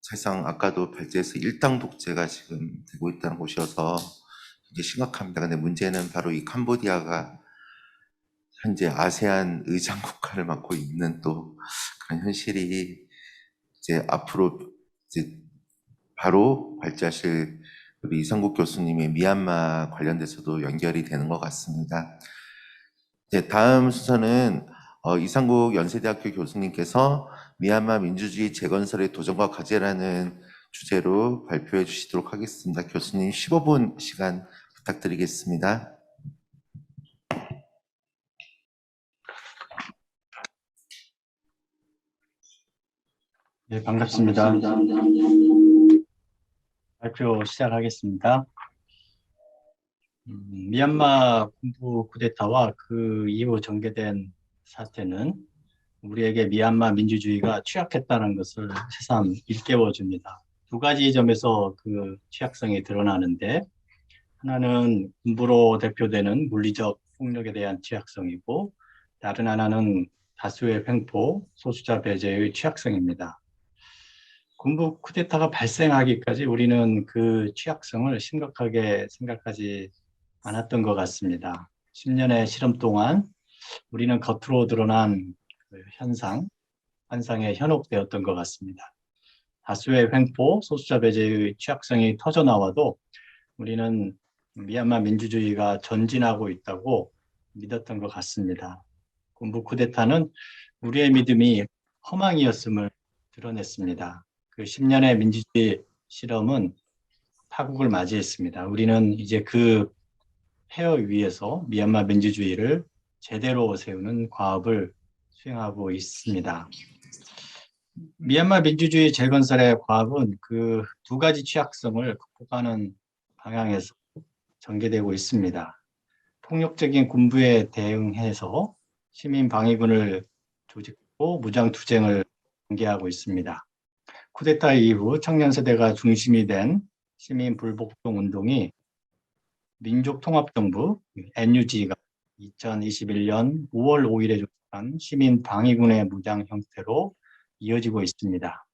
사실상 아까도 발제해서 일당 독재가 지금 되고 있다는 곳이어서 이게 심각합니다. 근데 문제는 바로 이 캄보디아가 현재 아세안 의장 국가를 맡고 있는 또 그런 현실이 이제 앞으로 이제 바로 발제하실 우리 이상국 교수님의 미얀마 관련돼서도 연결이 되는 것 같습니다. 이제 다음 순서는 이상국 연세대학교 교수님께서 미얀마 민주주의 재건설의 도전과 과제라는 주제로 발표해 주시도록 하겠습니다. 교수님 15분 시간 부탁드리겠습니다. 네, 반갑습니다. 발표 시작하겠습니다. 미얀마 군부 쿠데타와 그 이후 전개된 사태는 우리에게 미얀마 민주주의가 취약했다는 것을 새삼 일깨워줍니다. 두 가지 점에서 그 취약성이 드러나는데, 하나는 군부로 대표되는 물리적 폭력에 대한 취약성이고, 다른 하나는 다수의 횡포, 소수자 배제의 취약성입니다. 군부 쿠데타가 발생하기까지 우리는 그 취약성을 심각하게 생각하지 않았던 것 같습니다. 10년의 실험 동안 우리는 겉으로 드러난 그 환상에 현혹되었던 것 같습니다. 다수의 횡포, 소수자 배제의 취약성이 터져나와도 우리는 미얀마 민주주의가 전진하고 있다고 믿었던 것 같습니다. 군부 쿠데타는 우리의 믿음이 허망이었음을 드러냈습니다. 그 10년의 민주주의 실험은 파국을 맞이했습니다. 우리는 이제 그 폐허 위에서 미얀마 민주주의를 제대로 세우는 과업을 수행하고 있습니다. 미얀마 민주주의 재건설의 과업은 그 두 가지 취약성을 극복하는 방향에서 전개되고 있습니다. 폭력적인 군부에 대응해서 시민 방위군을 조직하고 무장투쟁을 전개하고 있습니다. 쿠데타 이후 청년세대가 중심이 된 시민 불복종 운동이 민족통합정부 NUG가 2021년 5월 5일에 조직한 시민 방위군의 무장 형태로 이어지고 있습니다.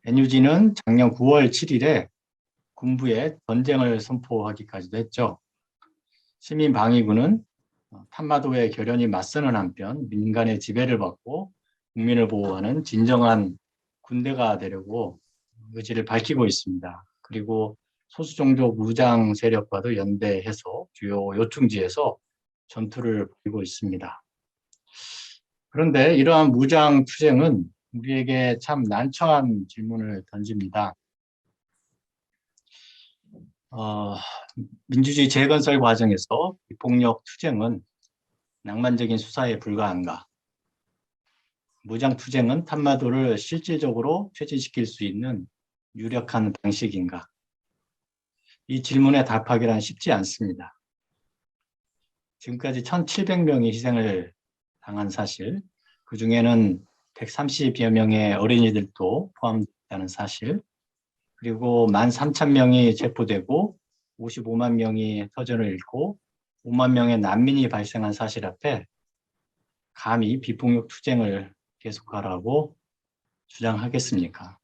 NUG는 작년 9월 7일에 군부에 전쟁을 선포하기까지도 했죠. 시민 방위군은 탄마도의 결연히 맞서는 한편 민간의 지배를 받고 국민을 보호하는 진정한 군대가 되려고 의지를 밝히고 있습니다. 그리고 소수종족 무장 세력과도 연대해서 주요 요충지에서 전투를 벌이고 있습니다. 그런데 이러한 무장 투쟁은 우리에게 참 난처한 질문을 던집니다. 민주주의 재건설 과정에서 폭력 투쟁은 낭만적인 수사에 불과한가? 무장 투쟁은 탄마도를 실질적으로 퇴진시킬 수 있는 유력한 방식인가? 이 질문에 답하기란 쉽지 않습니다. 지금까지 1,700명이 희생을 당한 사실, 그 중에는 130여 명의 어린이들도 포함된다는 사실, 그리고 13,000명이 체포되고 55만 명이 터전을 잃고 5만 명의 난민이 발생한 사실 앞에 감히 비폭력 투쟁을 계속하라고 주장하겠습니까?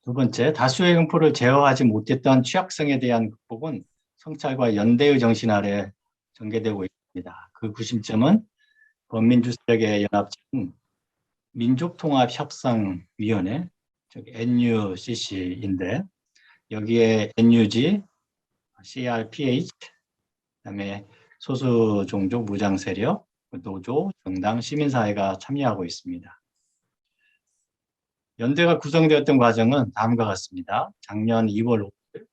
두 번째, 다수의 횡포를 제어하지 못했던 취약성에 대한 극복은 성찰과 연대의 정신 아래 전개되고 있습니다. 그 구심점은 범민주 세력의 연합체인 민족통합협상위원회, 즉 NUCC인데 여기에 NUG, CRPH, 그다음에 소수종족 무장세력, 노조, 정당, 시민사회가 참여하고 있습니다. 연대가 구성되었던 과정은 다음과 같습니다. 작년 2월 5일,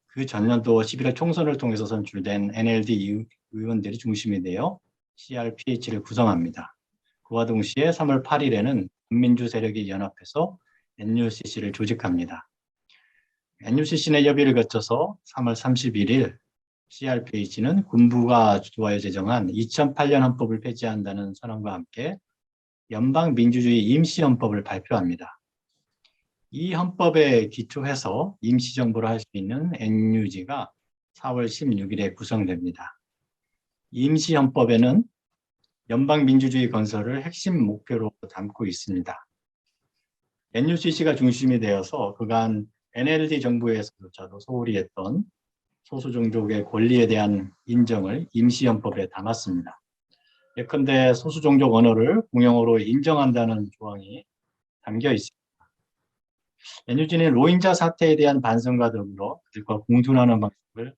그 전년도 11월 총선을 통해서 선출된 NLD 의원들이 중심이 되어 CRPH를 구성합니다. 그와 동시에 3월 8일에는 민주 세력이 연합해서 NUCC를 조직합니다. NUCC 내 협의를 거쳐서 3월 31일 CRPH는 군부가 주도하여 제정한 2008년 헌법을 폐지한다는 선언과 함께 연방민주주의 임시헌법을 발표합니다. 이 헌법에 기초해서 임시정부를 할 수 있는 NUG가 4월 16일에 구성됩니다. 임시헌법에는 연방민주주의 건설을 핵심 목표로 담고 있습니다. NUCC가 중심이 되어서 그간 NLD 정부에서조차도 소홀히 했던 소수종족의 권리에 대한 인정을 임시헌법에 담았습니다. 예컨대 소수종족 언어를 공용어로 인정한다는 조항이 담겨 있습니다. NUG는 로힝자 사태에 대한 반성과 더불어 그들과 공존하는 방식을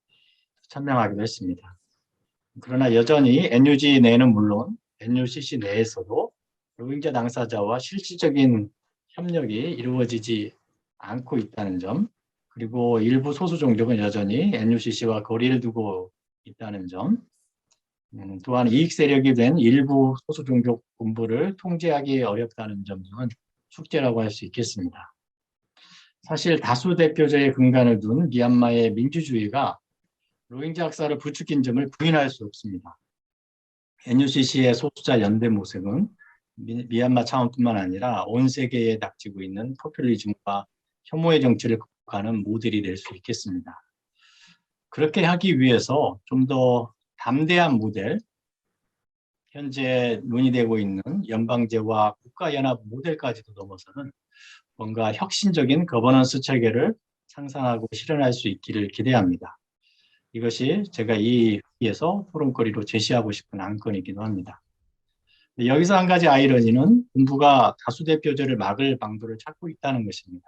천명하기도 했습니다. 그러나 여전히 NUG 내는 물론 NUCC 내에서도 로힝자 당사자와 실질적인 협력이 이루어지지 않고 있다는 점, 그리고 일부 소수종족은 여전히 NUCC와 거리를 두고 있다는 점, 또한 이익 세력이 된 일부 소수 종족 군부를 통제하기 어렵다는 점은 숙제라고 할 수 있겠습니다. 사실 다수 대표자의 근간을 둔 미얀마의 민주주의가 로힝자 학살을 부추긴 점을 부인할 수 없습니다. NUCC의 소수자 연대 모색은 미얀마 차원뿐만 아니라 온 세계에 닥치고 있는 포퓰리즘과 혐오의 정치를 극복하는 모델이 될 수 있겠습니다. 그렇게 하기 위해서 좀 더 담대한 모델, 현재 논의되고 있는 연방제와 국가연합 모델까지도 넘어서는 뭔가 혁신적인 거버넌스 체계를 상상하고 실현할 수 있기를 기대합니다. 이것이 제가 이 회의에서 토론거리로 제시하고 싶은 안건이기도 합니다. 여기서 한 가지 아이러니는 군부가 다수 대표제를 막을 방도를 찾고 있다는 것입니다.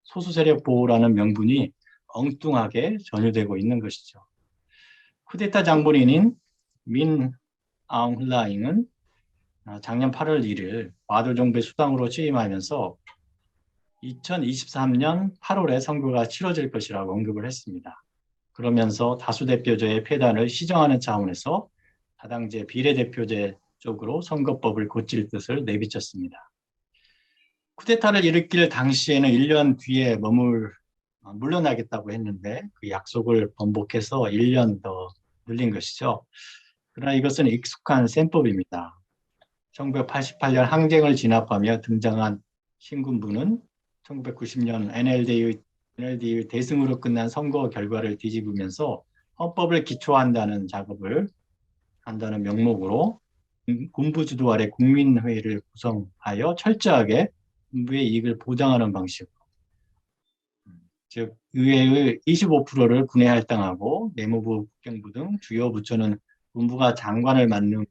소수 세력 보호라는 명분이 엉뚱하게 전유되고 있는 것이죠. 쿠데타 장본인인 민 아웅 흘라잉은 작년 8월 1일 과도 정부의 수장으로 취임하면서 2023년 8월에 선거가 치러질 것이라고 언급을 했습니다. 그러면서 다수대표제의 폐단을 시정하는 차원에서 다당제 비례대표제 쪽으로 선거법을 고칠 뜻을 내비쳤습니다. 쿠데타를 일으킬 당시에는 1년 뒤에 물러나겠다고 했는데 그 약속을 번복해서 1년 더 늘린 것이죠. 그러나 이것은 익숙한 셈법입니다. 1988년 항쟁을 진압하며 등장한 신군부는 1990년 NLD의 대승으로 끝난 선거 결과를 뒤집으면서 헌법을 기초한다는 작업을 한다는 명목으로 군부 주도 아래 국민회의를 구성하여 철저하게 군부의 이익을 보장하는 방식으로, 즉 의회의 25%를 군에 할당하고 내무부, 국경부 등 주요 부처는 군부가 장관을 맡는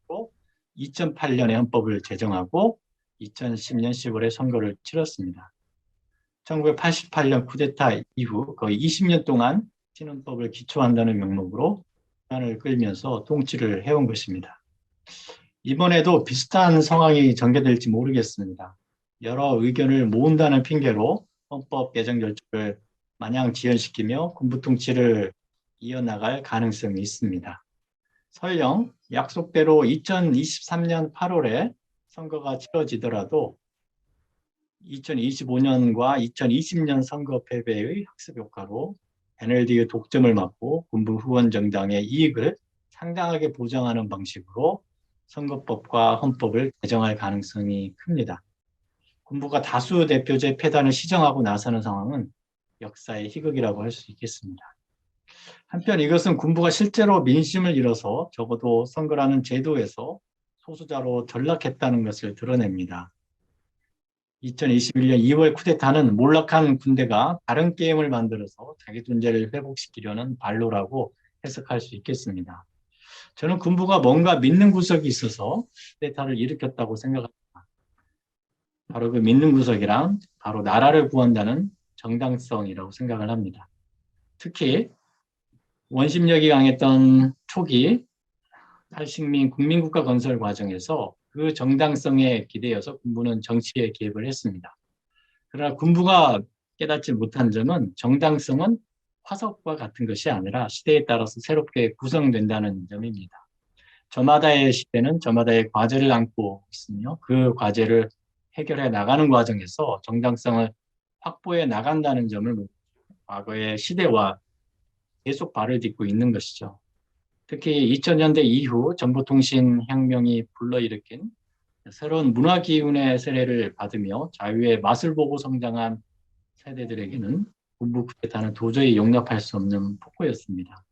것으로 2008년에 헌법을 제정하고 2010년 10월에 선거를 치렀습니다. 1988년 쿠데타 이후 거의 20년 동안 신헌법을 기초한다는 명목으로 시간을 끌면서 통치를 해온 것입니다. 이번에도 비슷한 상황이 전개될지 모르겠습니다. 여러 의견을 모은다는 핑계로 헌법 개정 결정을 마냥 지연시키며 군부 통치를 이어나갈 가능성이 있습니다. 설령 약속대로 2023년 8월에 선거가 치러지더라도 2025년과 2020년 선거 패배의 학습 효과로 NLD의 독점을 막고 군부 후원 정당의 이익을 상당하게 보장하는 방식으로 선거법과 헌법을 개정할 가능성이 큽니다. 군부가 다수 대표제 폐단을 시정하고 나서는 상황은 역사의 희극이라고 할 수 있겠습니다. 한편 이것은 군부가 실제로 민심을 잃어서 적어도 선거라는 제도에서 소수자로 전락했다는 것을 드러냅니다. 2021년 2월 쿠데타는 몰락한 군대가 다른 게임을 만들어서 자기 존재를 회복시키려는 발로라고 해석할 수 있겠습니다. 저는 군부가 뭔가 믿는 구석이 있어서 쿠데타를 일으켰다고 생각합니다. 바로 그 믿는 구석이란 바로 나라를 구한다는 정당성이라고 생각을 합니다. 특히 원심력이 강했던 초기 탈식민 국민국가 건설 과정에서 그 정당성에 기대어서 군부는 정치에 개입을 했습니다. 그러나 군부가 깨닫지 못한 점은 정당성은 화석과 같은 것이 아니라 시대에 따라서 새롭게 구성된다는 점입니다. 저마다의 시대는 저마다의 과제를 안고 있으며 그 과제를 해결해 나가는 과정에서 정당성을 확보해 나간다는 점을 과거의 시대와 계속 발을 딛고 있는 것이죠. 특히 2000년대 이후 정보통신혁명이 불러일으킨 새로운 문화 기운의 세례를 받으며 자유의 맛을 보고 성장한 세대들에게는 군부 쿠데타는 도저히 용납할 수 없는 폭포였습니다.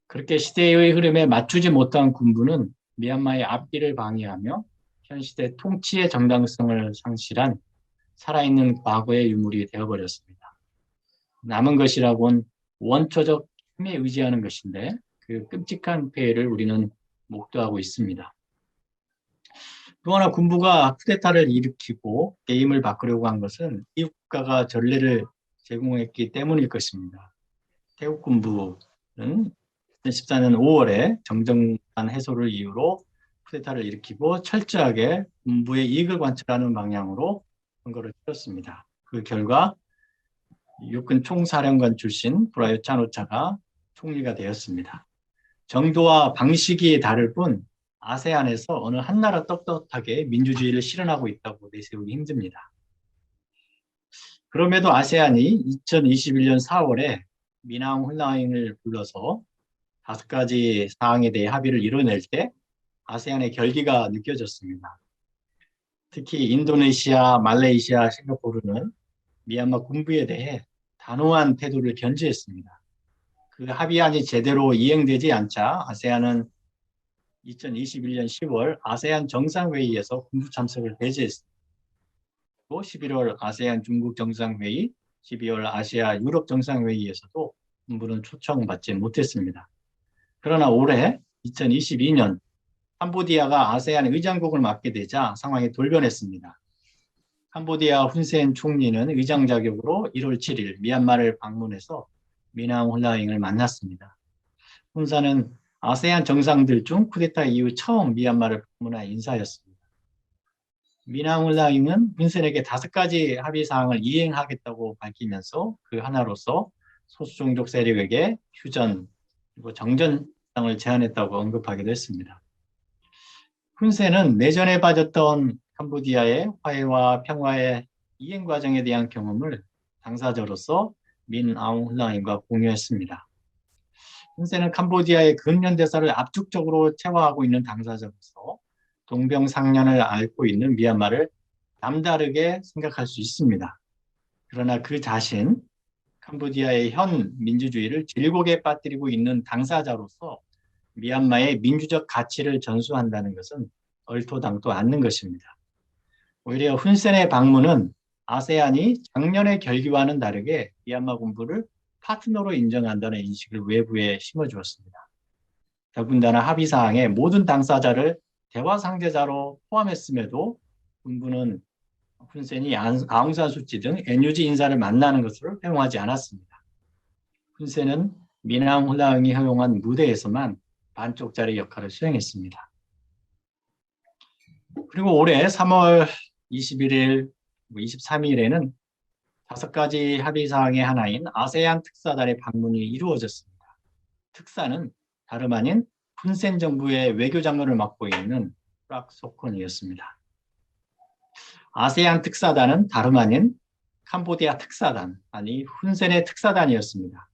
그렇게 시대의 흐름에 맞추지 못한 군부는 미얀마의 앞길을 방해하며 현 시대 통치의 정당성을 상실한 살아있는 과거의 유물이 되어버렸습니다. 남은 것이라곤 원초적 힘에 의지하는 것인데 그 끔찍한 폐해를 우리는 목도하고 있습니다. 또 하나 군부가 쿠데타를 일으키고 게임을 바꾸려고 한 것은 이웃 국가가 전례를 제공했기 때문일 것입니다. 태국 군부는 2014년 5월에 정정한 해소를 이유로 쿠데타를 일으키고 철저하게 군부의 이익을 관철하는 방향으로 선거를 치렀습니다. 그 결과 육군 총사령관 출신 브라이어 차노차가 총리가 되었습니다. 정도와 방식이 다를 뿐 아세안에서 어느 한 나라 떳떳하게 민주주의를 실현하고 있다고 내세우기 힘듭니다. 그럼에도 아세안이 2021년 4월에 미낭 홀라잉을 불러서 5가지 사항에 대해 합의를 이뤄낼 때 아세안의 결기가 느껴졌습니다. 특히 인도네시아, 말레이시아, 싱가포르는 미얀마 군부에 대해 단호한 태도를 견지했습니다. 그 합의안이 제대로 이행되지 않자 아세안은 2021년 10월 아세안 정상회의에서 군부 참석을 배제했습니다. 또 11월 아세안 중국 정상회의, 12월 아시아 유럽 정상회의에서도 군부는 초청받지 못했습니다. 그러나 올해 2022년 캄보디아가 아세안 의장국을 맡게 되자 상황이 돌변했습니다. 캄보디아 훈센 총리는 의장 자격으로 1월 7일 미얀마를 방문해서 미낭 홀라잉을 만났습니다. 훈사는 아세안 정상들 중 쿠데타 이후 처음 미얀마를 방문한 인사였습니다. 미낭 홀라잉은 훈센에게 5가지 합의 사항을 이행하겠다고 밝히면서 그 하나로서 소수종족 세력에게 휴전 그리고 정전을 제안했다고 언급하기도 했습니다. 훈센은 내전에 빠졌던 캄보디아의 화해와 평화의 이행 과정에 대한 경험을 당사자로서 민 아웅 홀라잉과 공유했습니다. 훈센은 캄보디아의 근현대사를 압축적으로 체화하고 있는 당사자로서 동병상련을 앓고 있는 미얀마를 남다르게 생각할 수 있습니다. 그러나 그 자신, 캄보디아의 현 민주주의를 질곡에 빠뜨리고 있는 당사자로서 미얀마의 민주적 가치를 전수한다는 것은 얼토당토 않는 것입니다. 오히려 훈센의 방문은 아세안이 작년의 결기와는 다르게 미얀마 군부를 파트너로 인정한다는 인식을 외부에 심어주었습니다. 더군다나 합의사항에 모든 당사자를 대화 상대자로 포함했음에도 군부는 훈센이 아웅산수치 등 NUG 인사를 만나는 것을 허용하지 않았습니다. 훈센은 미낭 홀라잉이 허용한 무대에서만 반쪽짜리 역할을 수행했습니다. 그리고 올해 3월 21일, 23일에는 5가지 합의사항의 하나인 아세안 특사단의 방문이 이루어졌습니다. 특사는 다름 아닌 훈센 정부의 외교장관을 맡고 있는 출락소콘이었습니다. 아세안 특사단은 다름 아닌 캄보디아 특사단, 아니 훈센의 특사단이었습니다.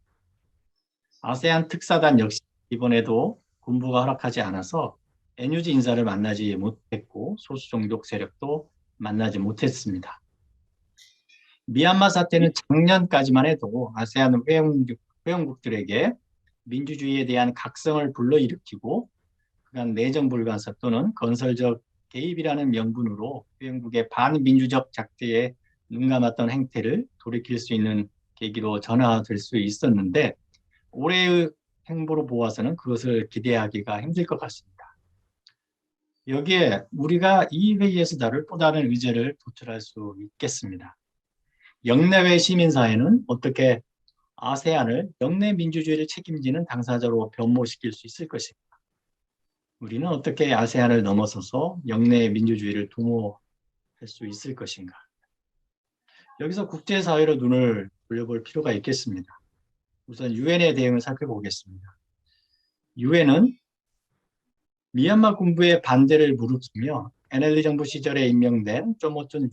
아세안 특사단 역시 이번에도 군부가 허락하지 않아서 NUG 인사를 만나지 못했고 소수종족 세력도 만나지 못했습니다. 미얀마 사태는 작년까지만 해도 아세안 회원국들에게 민주주의에 대한 각성을 불러일으키고 그간 내정 불가사 또는 건설적 개입이라는 명분으로 회원국의 반민주적 작대에 눈감았던 행태를 돌이킬 수 있는 계기로 전환될 수 있었는데 올해의 행보로 보아서는 그것을 기대하기가 힘들 것 같습니다. 여기에 우리가 이 회의에서 다룰 또 다른 의제를 도출할 수 있겠습니다. 영내외 시민사회는 어떻게 아세안을 영내 민주주의를 책임지는 당사자로 변모시킬 수 있을 것인가? 우리는 어떻게 아세안을 넘어서서 영내 민주주의를 도모할 수 있을 것인가? 여기서 국제사회로 눈을 돌려볼 필요가 있겠습니다. 우선 유엔의 대응을 살펴보겠습니다. 유엔은 미얀마 군부의 반대를 무릅쓰며 NLD 정부 시절에 임명된 쪼모툰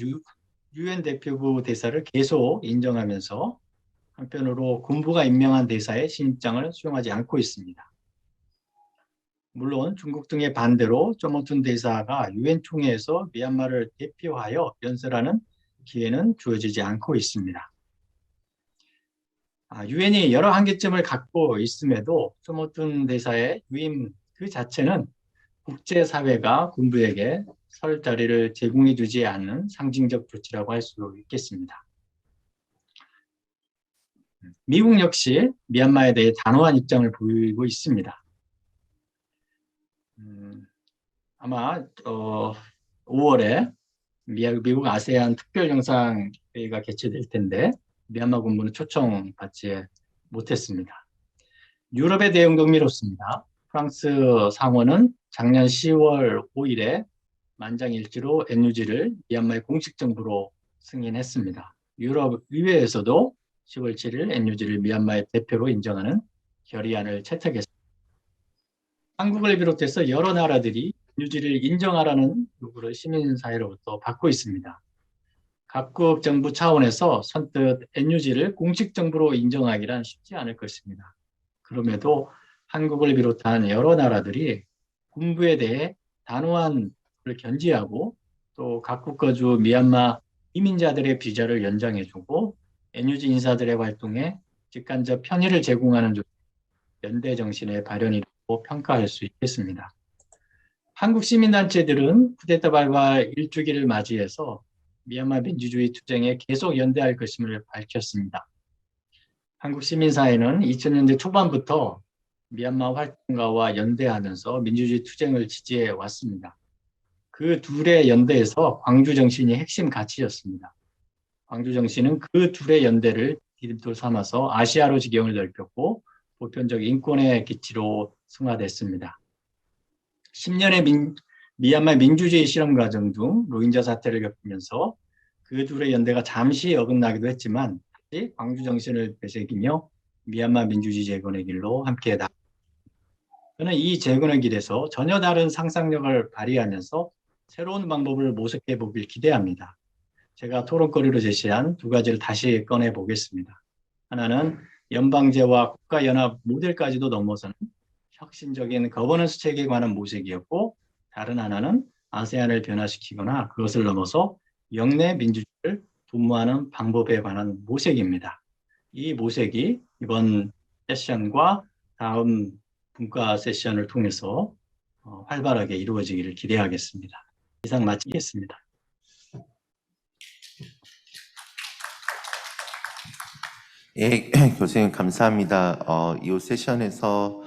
유엔 대표부 대사를 계속 인정하면서 한편으로 군부가 임명한 대사의 신입장을 수용하지 않고 있습니다. 물론 중국 등의 반대로 쪼모툰 대사가 유엔 총회에서 미얀마를 대표하여 연설하는 기회는 주어지지 않고 있습니다. 유엔이 여러 한계점을 갖고 있음에도 쪼모툰 대사의 유임 그 자체는 국제사회가 군부에게 설 자리를 제공해 주지 않는 상징적 조치라고 할 수 있겠습니다. 미국 역시 미얀마에 대해 단호한 입장을 보이고 있습니다. 아마 5월에 미국 아세안 특별정상회의가 개최될 텐데 미얀마 군부는 초청받지 못했습니다. 유럽의 대응도 흥미롭습니다. 프랑스 상원은 작년 10월 5일에 만장일치로 NUG를 미얀마의 공식 정부로 승인했습니다. 유럽 의회에서도 10월 7일 NUG를 미얀마의 대표로 인정하는 결의안을 채택했습니다. 한국을 비롯해서 여러 나라들이 민주주의를 인정하라는 요구를 시민사회로부터 받고 있습니다. 각국 정부 차원에서 선뜻 NUG를 공식 정부로 인정하기란 쉽지 않을 것입니다. 그럼에도 한국을 비롯한 여러 나라들이 군부에 대해 단호한 을 견지하고 또 각국 거주 미얀마 이민자들의 비자를 연장해주고 NUG 인사들의 활동에 직간접 편의를 제공하는 연대 정신의 발현이라고 평가할 수 있겠습니다. 한국 시민단체들은 쿠데타 발발 1주기를 맞이해서 미얀마 민주주의 투쟁에 계속 연대할 것임을 밝혔습니다. 한국 시민사회는 2000년대 초반부터 미얀마 활동가와 연대하면서 민주주의 투쟁을 지지해 왔습니다. 그 둘의 연대에서 광주 정신이 핵심 가치였습니다. 광주 정신은 그 둘의 연대를 디딤돌 삼아서 아시아로 지경을 넓혔고 보편적 인권의 기치로 승화됐습니다. 10년의 미얀마 민주주의 실험 과정 중 로힝자 사태를 겪으면서 그 둘의 연대가 잠시 어긋나기도 했지만 다시 광주 정신을 되새기며 미얀마 민주주의 재건의 길로 함께 나갑니다. 저는 이 재건의 길에서 전혀 다른 상상력을 발휘하면서 새로운 방법을 모색해 보길 기대합니다. 제가 토론거리로 제시한 두 가지를 다시 꺼내 보겠습니다. 하나는 연방제와 국가연합 모델까지도 넘어서는 혁신적인 거버넌스 체계에 관한 모색이었고, 다른 하나는 아세안을 변화시키거나 그것을 넘어서 영내 민주주의를 도모하는 방법에 관한 모색입니다. 이 모색이 이번 세션과 다음 분과 세션을 통해서 활발하게 이루어지기를 기대하겠습니다. 이상 마치겠습니다. 예, 교수님 감사합니다. 이 세션에서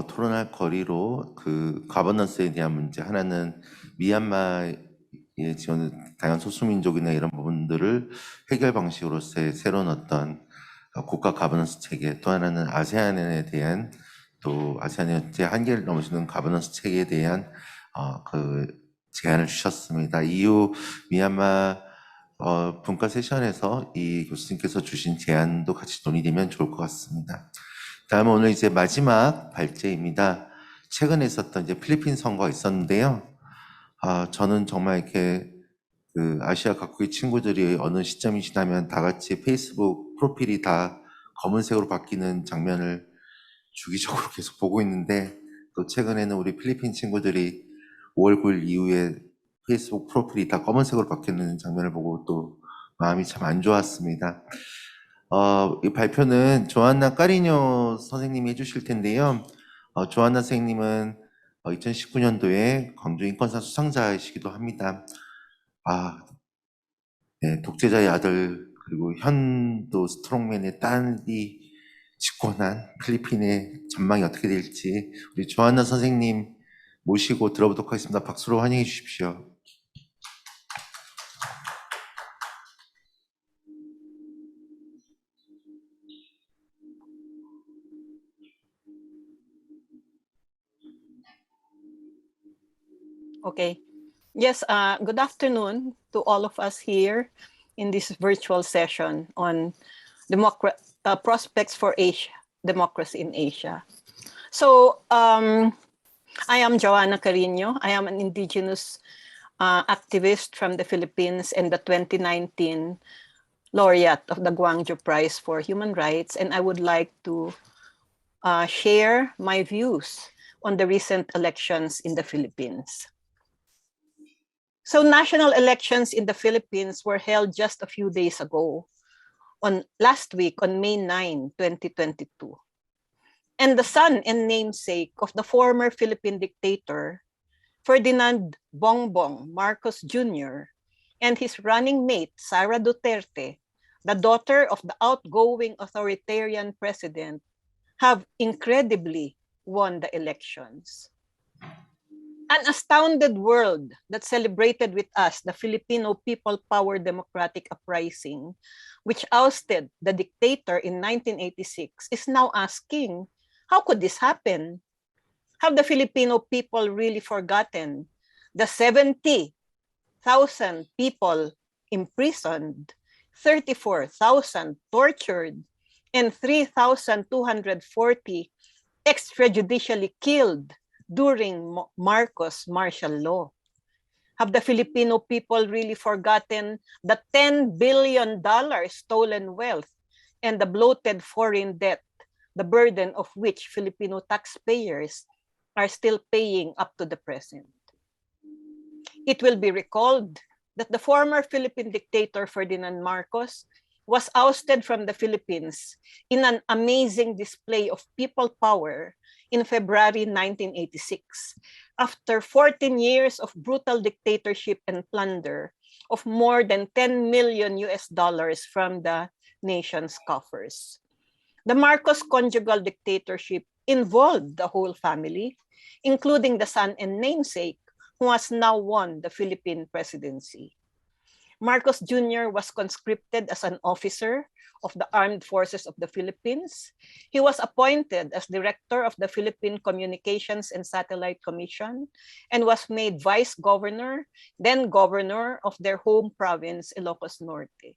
토론할 거리로 그 가버넌스에 대한 문제, 하나는 미얀마의 지원 다양한 소수민족이나 이런 부분들을 해결 방식으로서의 새로운 어떤 국가 가버넌스 체계, 또 하나는 아세안에 대한 또 아세안의 한계를 넘어서는 가버넌스 체계에 대한 그 제안을 주셨습니다. 이후 미얀마 분과 세션에서 이 교수님께서 주신 제안도 같이 논의되면 좋을 것 같습니다. 다음은 오늘 이제 마지막 발제입니다. 최근에 있었던 이제 필리핀 선거가 있었는데요. 저는 정말 이렇게 그 아시아 각국의 친구들이 어느 시점이 지나면 다 같이 페이스북 프로필이 다 검은색으로 바뀌는 장면을 주기적으로 계속 보고 있는데, 또 최근에는 우리 필리핀 친구들이 5월 9일 이후에 페이스북 프로필이 다 검은색으로 바뀌는 장면을 보고 또 마음이 참 안 좋았습니다. 이 발표는 조한나 까리뇨 선생님이 해주실 텐데요. 조한나 선생님은 2019년도에 광주 인권상 수상자이시기도 합니다. 네, 독재자의 아들 그리고 현도 스트롱맨의 딸이 집권한 필리핀의 전망이 어떻게 될지 우리 조한나 선생님 모시고 들어보도록 하겠습니다. 박수로 환영해 주십시오. Okay. Yes, good afternoon to all of us here in this virtual session on prospects for Asia, democracy in Asia. So I am Joanna Carino. I am an indigenous activist from the Philippines and the 2019 laureate of the Gwangju Prize for Human Rights. And I would like to share my views on the recent elections in the Philippines. So national elections in the Philippines were held just a few days ago, last week on May 9, 2022. And the son and namesake of the former Philippine dictator, Ferdinand Bongbong Marcos Jr., and his running mate, Sara Duterte, the daughter of the outgoing authoritarian president, have incredibly won the elections. An astounded world that celebrated with us the Filipino People Power Democratic Uprising, which ousted the dictator in 1986, is now asking, how could this happen? Have the Filipino people really forgotten the 70,000 people imprisoned, 34,000 tortured, and 3,240 extrajudicially killed during Marcos martial law? Have the Filipino people really forgotten the $10 billion stolen wealth and the bloated foreign debt, the burden of which Filipino taxpayers are still paying up to the present? It will be recalled that the former Philippine dictator Ferdinand Marcos was ousted from the Philippines in an amazing display of people power in February 1986, after 14 years of brutal dictatorship and plunder of more than $10 million from the nation's coffers. The Marcos conjugal dictatorship involved the whole family, including the son and namesake, who has now won the Philippine presidency. Marcos Jr. was conscripted as an officer of the Armed Forces of the Philippines. He was appointed as director of the Philippine Communications and Satellite Commission and was made vice governor, then governor of their home province, Ilocos Norte.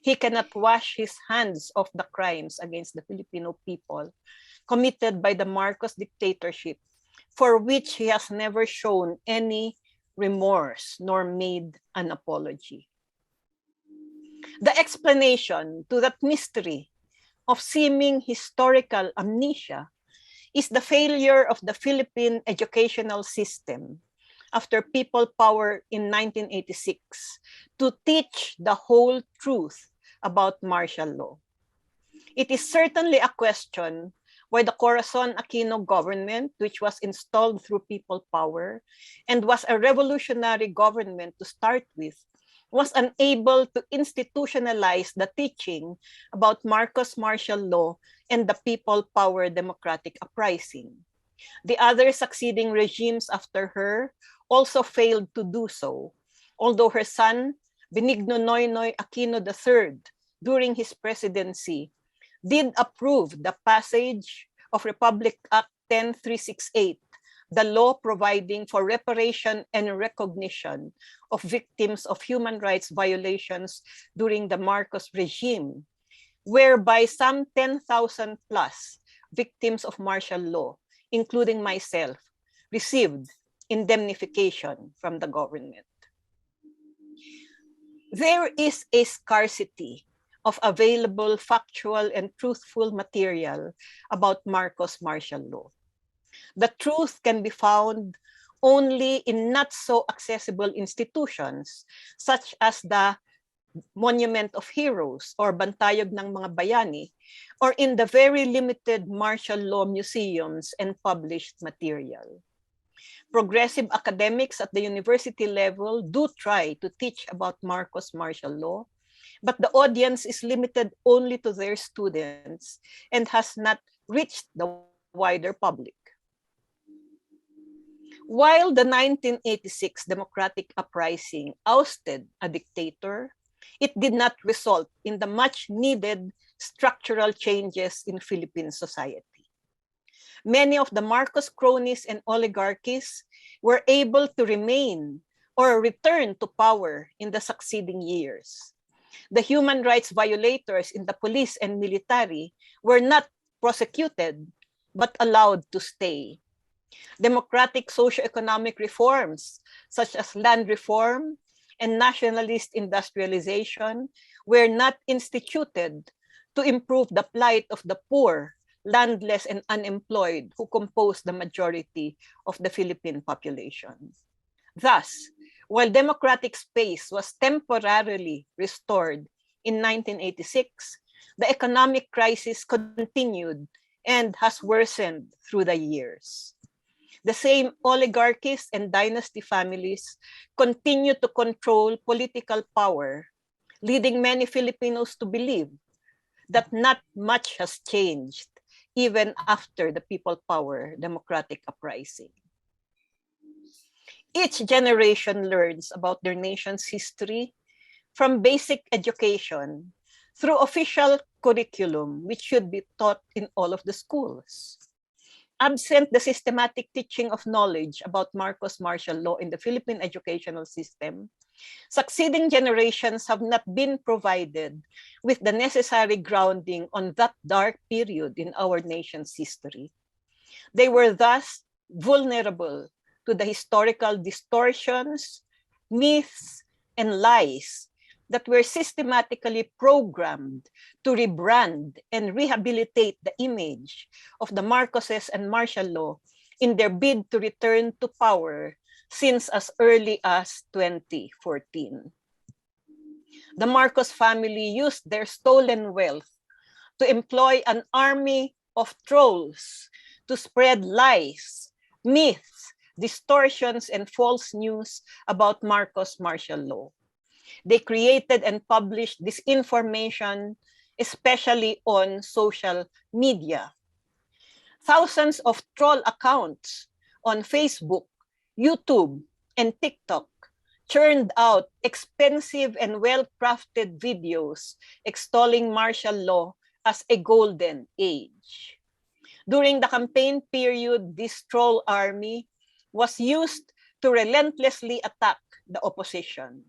He cannot wash his hands of the crimes against the Filipino people committed by the Marcos dictatorship, for which he has never shown any remorse nor made an apology. The explanation to that mystery of seeming historical amnesia is the failure of the Philippine educational system after people power in 1986 to teach the whole truth about martial law. It is certainly a question why the Corazon Aquino government, which was installed through people power and was a revolutionary government to start with, was unable to institutionalize the teaching about Marcos martial law and the people power democratic uprising. The other succeeding regimes after her also failed to do so, although her son, Benigno Noynoy Aquino III, during his presidency, did approve the passage of Republic Act 10368, the law providing for reparation and recognition of victims of human rights violations during the Marcos regime, whereby some 10,000 plus victims of martial law, including myself, received indemnification from the government. There is a scarcity of available factual and truthful material about Marcos martial law. The truth can be found only in not so accessible institutions, such as the Monument of Heroes or Bantayog ng mga Bayani, or in the very limited martial law museums and published material. Progressive academics at the university level do try to teach about Marcos martial law, but the audience is limited only to their students and has not reached the wider public. While the 1986 democratic uprising ousted a dictator, it did not result in the much needed structural changes in Philippine society. Many of the Marcos cronies and oligarchies were able to remain or return to power in the succeeding years. The human rights violators in the police and military were not prosecuted, but allowed to stay. Democratic socio-economic reforms, such as land reform and nationalist industrialization, were not instituted to improve the plight of the poor, landless, and unemployed who compose the majority of the Philippine population. Thus, while democratic space was temporarily restored in 1986, the economic crisis continued and has worsened through the years. The same oligarchies and dynasty families continue to control political power, leading many Filipinos to believe that not much has changed even after the people power democratic uprising. Each generation learns about their nation's history from basic education through official curriculum, which should be taught in all of the schools. Absent the systematic teaching of knowledge about Marcos martial law in the Philippine educational system, succeeding generations have not been provided with the necessary grounding on that dark period in our nation's history. They were thus vulnerable to the historical distortions, myths, and lies that were systematically programmed to rebrand and rehabilitate the image of the Marcoses and martial law in their bid to return to power since as early as 2014. The Marcos family used their stolen wealth to employ an army of trolls to spread lies, myths, distortions, and false news about Marcos martial law. They created and published disinformation, especially on social media. Thousands of troll accounts on Facebook, YouTube, and TikTok churned out expensive and well-crafted videos extolling martial law as a golden age. During the campaign period, this troll army was used to relentlessly attack the opposition.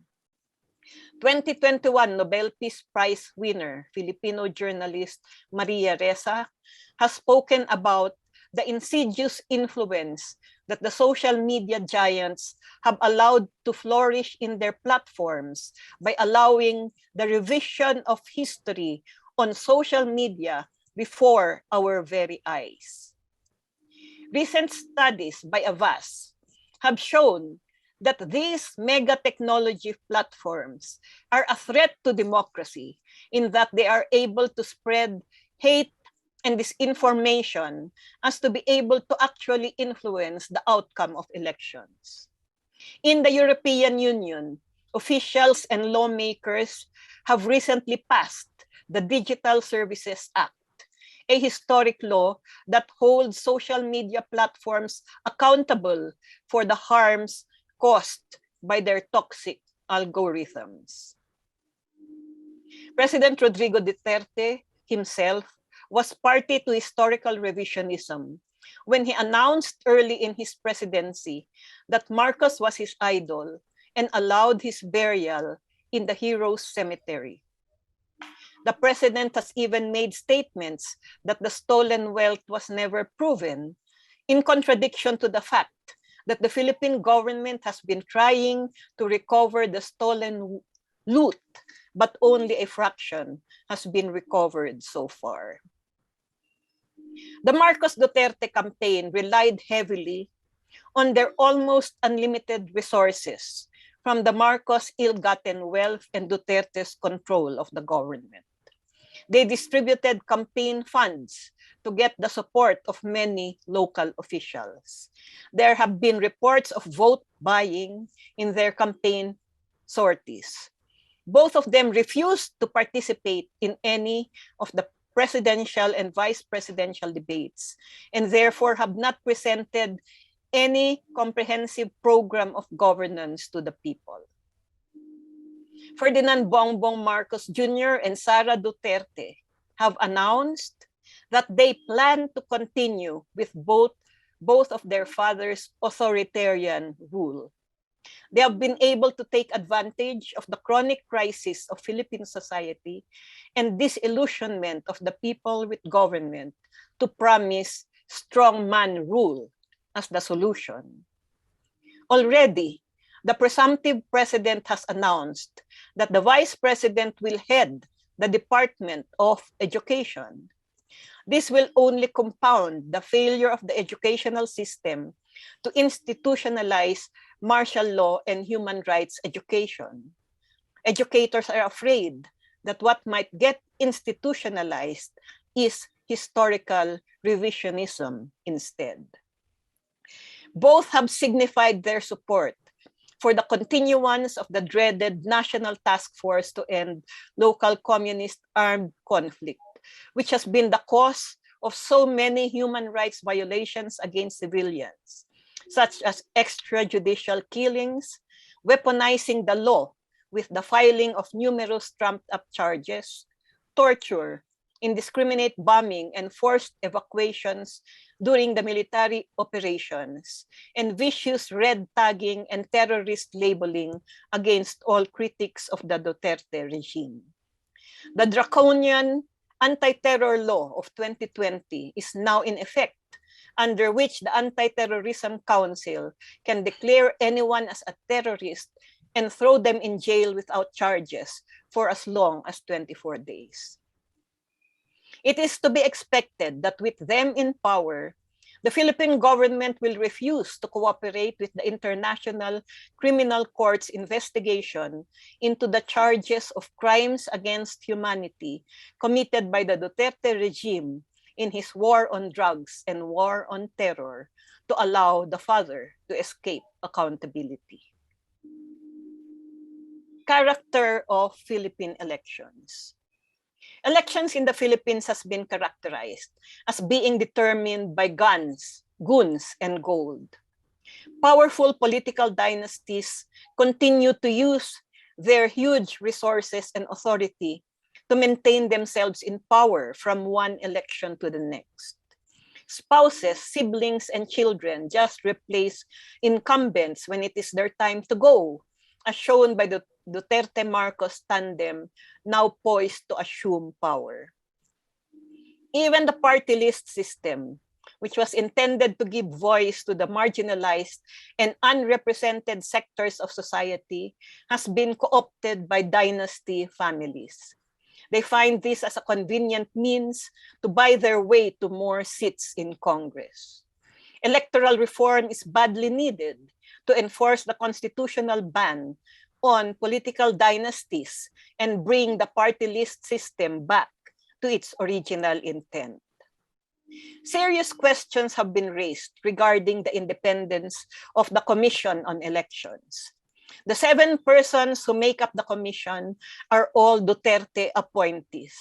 2021 Nobel Peace Prize winner, Filipino journalist Maria Ressa, has spoken about the insidious influence that the social media giants have allowed to flourish in their platforms by allowing the revision of history on social media before our very eyes. Recent studies by Avas have shown that these mega technology platforms are a threat to democracy in that they are able to spread hate and disinformation as to be able to actually influence the outcome of elections. In the European Union, officials and lawmakers have recently passed the Digital Services Act, a historic law that holds social media platforms accountable for the harms caused by their toxic algorithms. President Rodrigo Duterte himself was party to historical revisionism when he announced early in his presidency that Marcos was his idol and allowed his burial in the Heroes Cemetery. The president has even made statements that the stolen wealth was never proven, in contradiction to the fact that the Philippine government has been trying to recover the stolen loot, but only a fraction has been recovered so far. The Marcos Duterte campaign relied heavily on their almost unlimited resources from the Marcos ill-gotten wealth and Duterte's control of the government. They distributed campaign funds to get the support of many local officials. There have been reports of vote buying in their campaign sorties. Both of them refused to participate in any of the presidential and vice presidential debates, and therefore have not presented any comprehensive program of governance to the people. Ferdinand Bongbong Marcos Jr. and Sara Duterte have announced that they plan to continue with both of their fathers' authoritarian rule. They have been able to take advantage of the chronic crisis of Philippine society and disillusionment of the people with government to promise strongman rule as the solution. Already, the presumptive president has announced that the vice president will head the Department of Education. This will only compound the failure of the educational system to institutionalize martial law and human rights education. Educators are afraid that what might get institutionalized is historical revisionism instead. Both have signified their support for the continuance of the dreaded National Task Force to End Local Communist Armed Conflict, which has been the cause of so many human rights violations against civilians, such as extrajudicial killings, weaponizing the law with the filing of numerous trumped-up charges, torture, indiscriminate bombing and forced evacuations during the military operations, and vicious red tagging and terrorist labeling against all critics of the Duterte regime. The draconian anti-terror law of 2020 is now in effect under which the Anti-Terrorism Council can declare anyone as a terrorist and throw them in jail without charges for as long as 24 days. It is to be expected that with them in power, the Philippine government will refuse to cooperate with the International Criminal Court's investigation into the charges of crimes against humanity committed by the Duterte regime in his war on drugs and war on terror to allow the father to escape accountability. Character of Philippine elections. Elections in the Philippines has been characterized as being determined by guns, goons, and gold. Powerful political dynasties continue to use their huge resources and authority to maintain themselves in power from one election to the next. Spouses, siblings, and children just replace incumbents when it is their time to go, as shown by the Duterte-Marcos tandem now poised to assume power. Even the party list system, which was intended to give voice to the marginalized and unrepresented sectors of society, has been co-opted by dynasty families. They find this as a convenient means to buy their way to more seats in Congress. Electoral reform is badly needed to enforce the constitutional ban on political dynasties and bring the party list system back to its original intent. Serious questions have been raised regarding the independence of the Commission on Elections. The 7 persons who make up the commission are all Duterte appointees.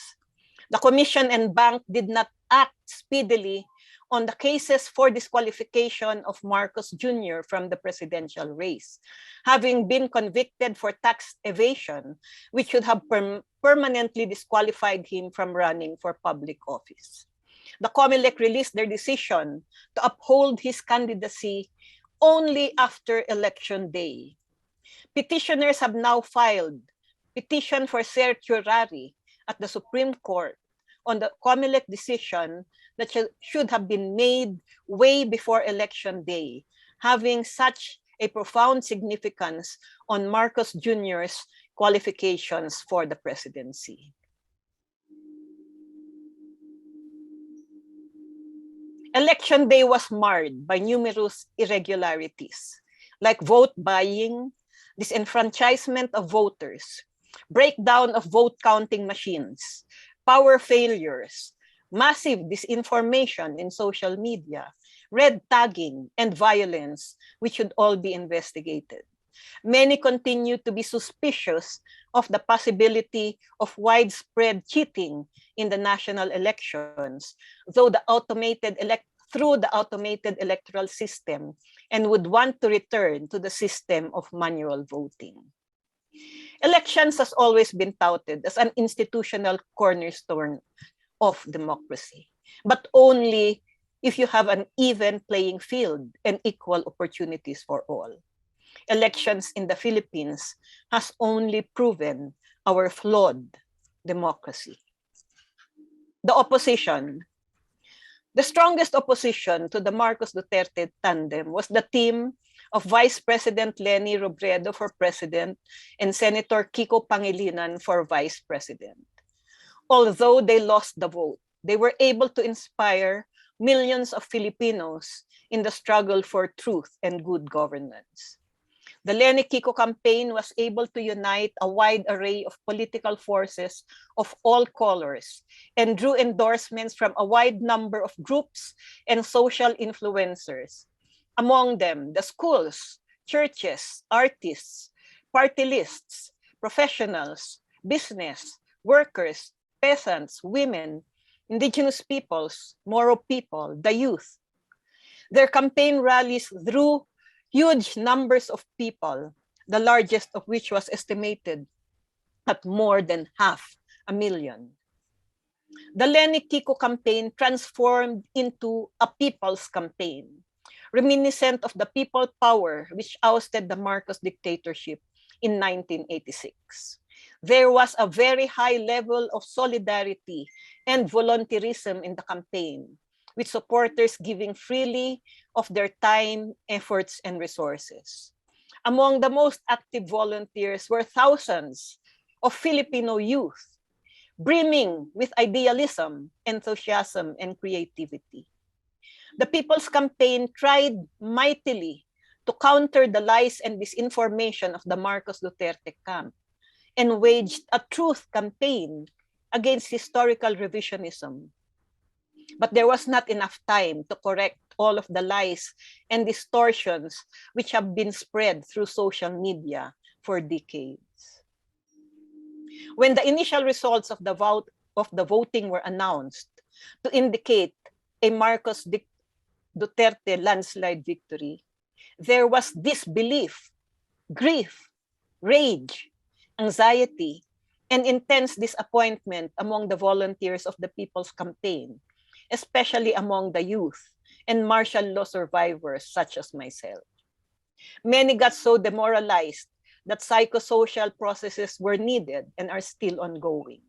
The commission and bank did not act speedily on the cases for disqualification of Marcos Jr. from the presidential race, having been convicted for tax evasion, which should have permanently disqualified him from running for public office. The COMELEC released their decision to uphold his candidacy only after election day. Petitioners have now filed petition for certiorari at the Supreme Court on the COMELEC decision that should have been made way before election day, having such a profound significance on Marcos Jr.'s qualifications for the presidency. Election day was marred by numerous irregularities, like vote buying, disenfranchisement of voters, breakdown of vote counting machines, power failures, massive disinformation in social media, red tagging, and violence, which should all be investigated. Many continue to be suspicious of the possibility of widespread cheating in the national elections, through the automated electoral system, and would want to return to the system of manual voting. Elections has always been touted as an institutional cornerstone of democracy, but only if you have an even playing field and equal opportunities for all. Elections in the Philippines has only proven our flawed democracy. The opposition. The strongest opposition to the Marcos Duterte tandem was the team of Vice President Leni Robredo for President and Senator Kiko Pangilinan for Vice President. Although they lost the vote, they were able to inspire millions of Filipinos in the struggle for truth and good governance. The Leni Kiko campaign was able to unite a wide array of political forces of all colors and drew endorsements from a wide number of groups and social influencers. Among them, the schools, churches, artists, party lists, professionals, business, workers, peasants, women, indigenous peoples, Moro people, the youth. Their campaign rallies drew huge numbers of people, the largest of which was estimated at more than 500,000. The Leni Kiko campaign transformed into a people's campaign, reminiscent of the people power which ousted the Marcos dictatorship in 1986. There was a very high level of solidarity and volunteerism in the campaign, with supporters giving freely of their time, efforts, and resources. Among the most active volunteers were thousands of Filipino youth, brimming with idealism, enthusiasm, and creativity. The People's Campaign tried mightily to counter the lies and disinformation of the Marcos Duterte camp and waged a truth campaign against historical revisionism. But there was not enough time to correct all of the lies and distortions which have been spread through social media for decades. When the initial results of the voting were announced to indicate a Marcos Duterte landslide victory, there was disbelief, grief, rage, anxiety, and intense disappointment among the volunteers of the People's Campaign, especially among the youth and martial law survivors such as myself. Many got so demoralized that psychosocial processes were needed and are still ongoing.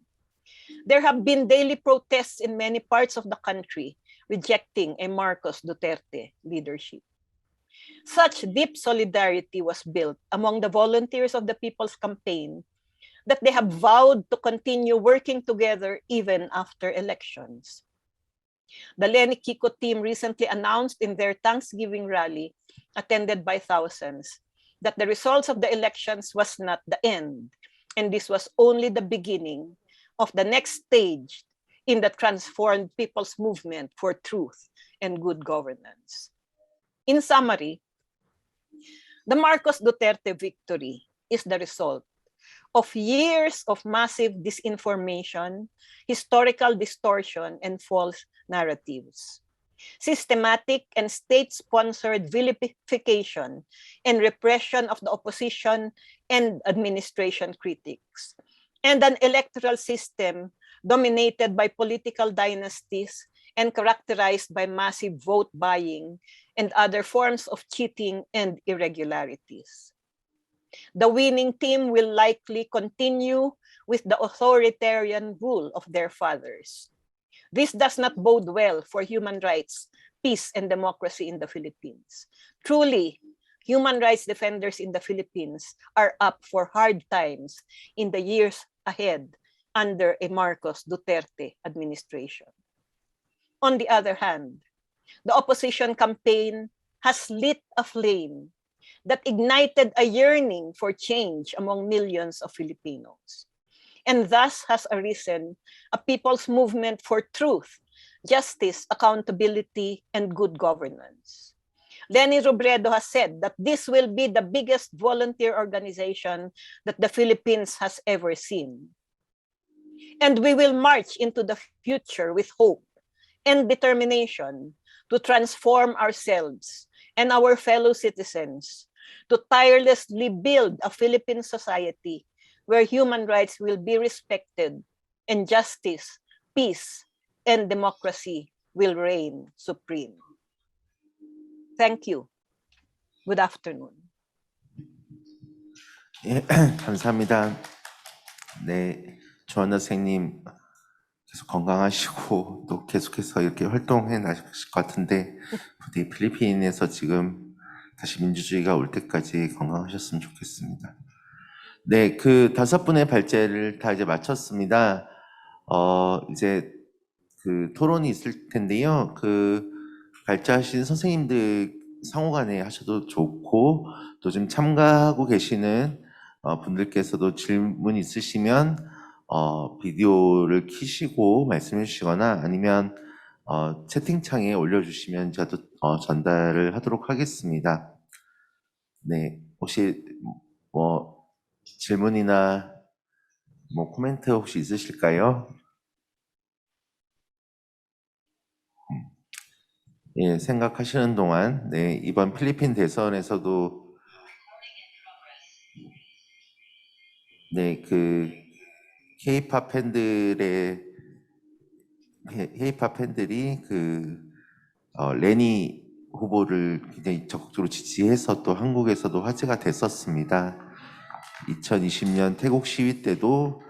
There have been daily protests in many parts of the country rejecting a Marcos Duterte leadership. Such deep solidarity was built among the volunteers of the People's Campaign that they have vowed to continue working together even after elections. The Lenny Kiko team recently announced in their Thanksgiving rally, attended by thousands, that the results of the elections was not the end, and this was only the beginning of the next stage in the transformed people's movement for truth and good governance. In summary, the Marcos Duterte victory is the result of years of massive disinformation, historical distortion, and false narratives. Systematic and state-sponsored vilification and repression of the opposition and administration critics, and an electoral system dominated by political dynasties and characterized by massive vote buying and other forms of cheating and irregularities. The winning team will likely continue with the authoritarian rule of their fathers. This does not bode well for human rights, peace, and democracy in the Philippines. Truly, human rights defenders in the Philippines are up for hard times in the years ahead under a Marcos Duterte administration. On the other hand, the opposition campaign has lit a flame that ignited a yearning for change among millions of Filipinos, and thus has arisen a people's movement for truth, justice, accountability, and good governance. Leni Robredo has said that this will be the biggest volunteer organization that the Philippines has ever seen. And we will march into the future with hope and determination to transform ourselves and our fellow citizens, to tirelessly build a Philippine society where human rights will be respected and justice, peace, and democracy will reign supreme. Thank you. Good afternoon. 예, 감사합니다. 네, 조한나 선생님 계속 건강하시고 또 계속해서 이렇게 활동해 나실 것 같은데 부디 필리핀에서 지금 다시 민주주의가 올 때까지 건강하셨으면 좋겠습니다. 네, 그 5분의 발제를 다 이제 마쳤습니다. 이제 그 토론이 있을 텐데요. 그 발제하신 선생님들 상호간에 하셔도 좋고 또 지금 참가하고 계시는 분들께서도 질문 있으시면 비디오를 켜시고 말씀해 주시거나 아니면 채팅창에 올려주시면 제가 또 전달을 하도록 하겠습니다. 네, 혹시 뭐 질문이나 뭐 코멘트 혹시 있으실까요? 예, 생각하시는 동안 네, 이번 필리핀 대선에서도 네, 그 K-팝 팬들이 그 레니 후보를 굉장히 적극적으로 지지해서 또 한국에서도 화제가 됐었습니다. 2020년 태국 시위 때도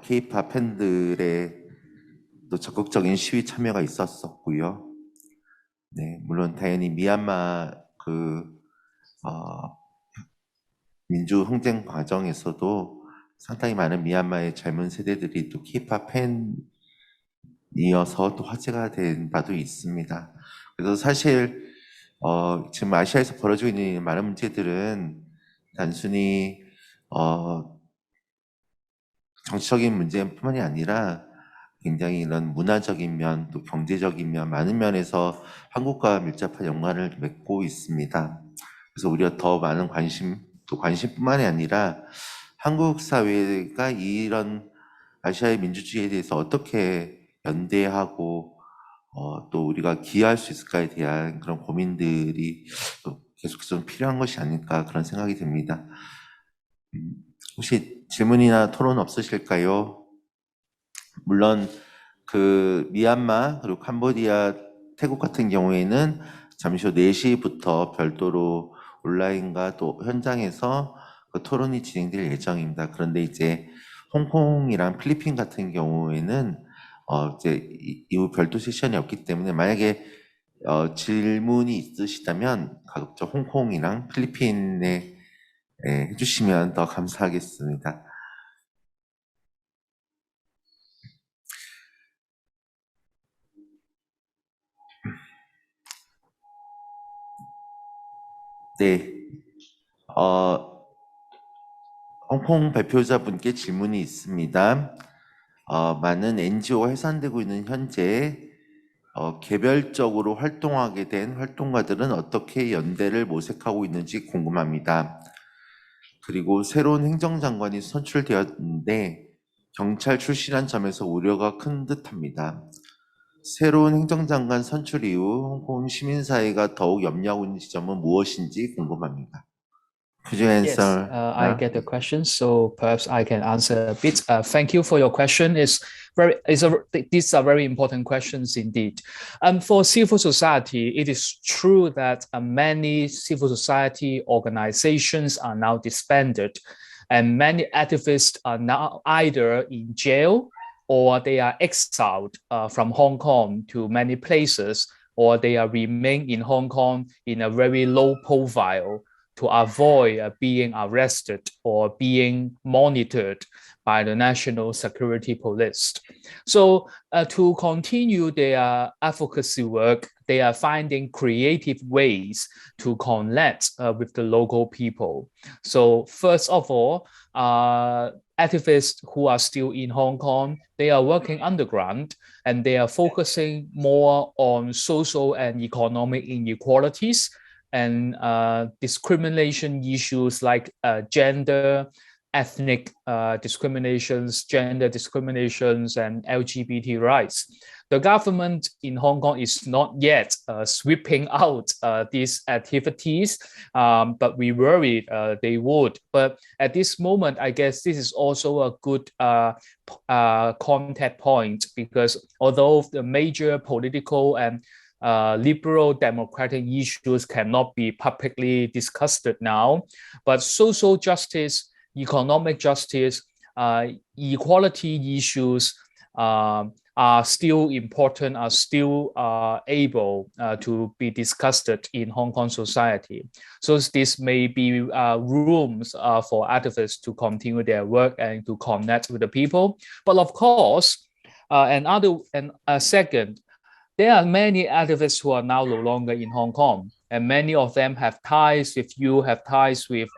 K-팝 팬들의 또 적극적인 시위 참여가 있었었고요. 네, 물론 당연히 미얀마 민주 흥행 과정에서도 상당히 많은 미얀마의 젊은 세대들이 또 K-pop 팬이어서 또 화제가 된 바도 있습니다. 그래서 사실 지금 아시아에서 벌어지고 있는 많은 문제들은 단순히 정치적인 문제뿐만이 아니라 굉장히 이런 문화적인 면, 또 경제적인 면, 많은 면에서 한국과 밀접한 연관을 맺고 있습니다. 그래서 우리가 더 많은 관심, 또 관심뿐만이 아니라 한국 사회가 이런 아시아의 민주주의에 대해서 어떻게 연대하고 또 우리가 기여할 수 있을까에 대한 그런 고민들이 계속 좀 필요한 것이 아닐까 그런 생각이 듭니다. 혹시 질문이나 토론 없으실까요? 물론 미얀마 그리고 캄보디아, 태국 같은 경우에는 잠시 후 4시부터 별도로 온라인과 또 현장에서 그 토론이 진행될 예정입니다. 그런데 이제 홍콩이랑 필리핀 같은 경우에는 이제 이후 별도 세션이 없기 때문에 만약에 질문이 있으시다면 가급적 홍콩이랑 필리핀에 해주시면 더 감사하겠습니다. 네, 홍콩 발표자분께 질문이 있습니다. 많은 NGO가 해산되고 있는 현재 개별적으로 활동하게 된 활동가들은 어떻게 연대를 모색하고 있는지 궁금합니다. 그리고 새로운 행정장관이 선출되었는데 경찰 출신한 점에서 우려가 큰 듯합니다. 새로운 행정장관 선출 이후 홍콩 시민사회가 더욱 염려하고 있는 지점은 무엇인지 궁금합니다. Could you Yes, answer? I get the question, so perhaps I can answer a bit. Thank you for your question. These are very important questions indeed. For civil society, it is true that many civil society organizations are now disbanded, and many activists are now either in jail or they are exiled from Hong Kong to many places, or they are remain in Hong Kong in a very low profile to avoid being arrested or being monitored by the National Security Police. So to continue their advocacy work, they are finding creative ways to connect with the local people. So first of all, activists who are still in Hong Kong, they are working underground and they are focusing more on social and economic inequalities and discrimination issues like gender, ethnic discriminations, gender discriminations, and LGBT rights. The government in Hong Kong is not yet sweeping out these activities, but we worried they would. But at this moment, I guess this is also a good contact point, because although the major political and liberal democratic issues cannot be publicly discussed now, but social justice, economic justice, equality issues are still important, are still able to be discussed in Hong Kong society. So this may be rooms for activists to continue their work and to connect with the people. But of course, second, there are many activists who are now no longer in Hong Kong, and many of them have ties with you, have ties with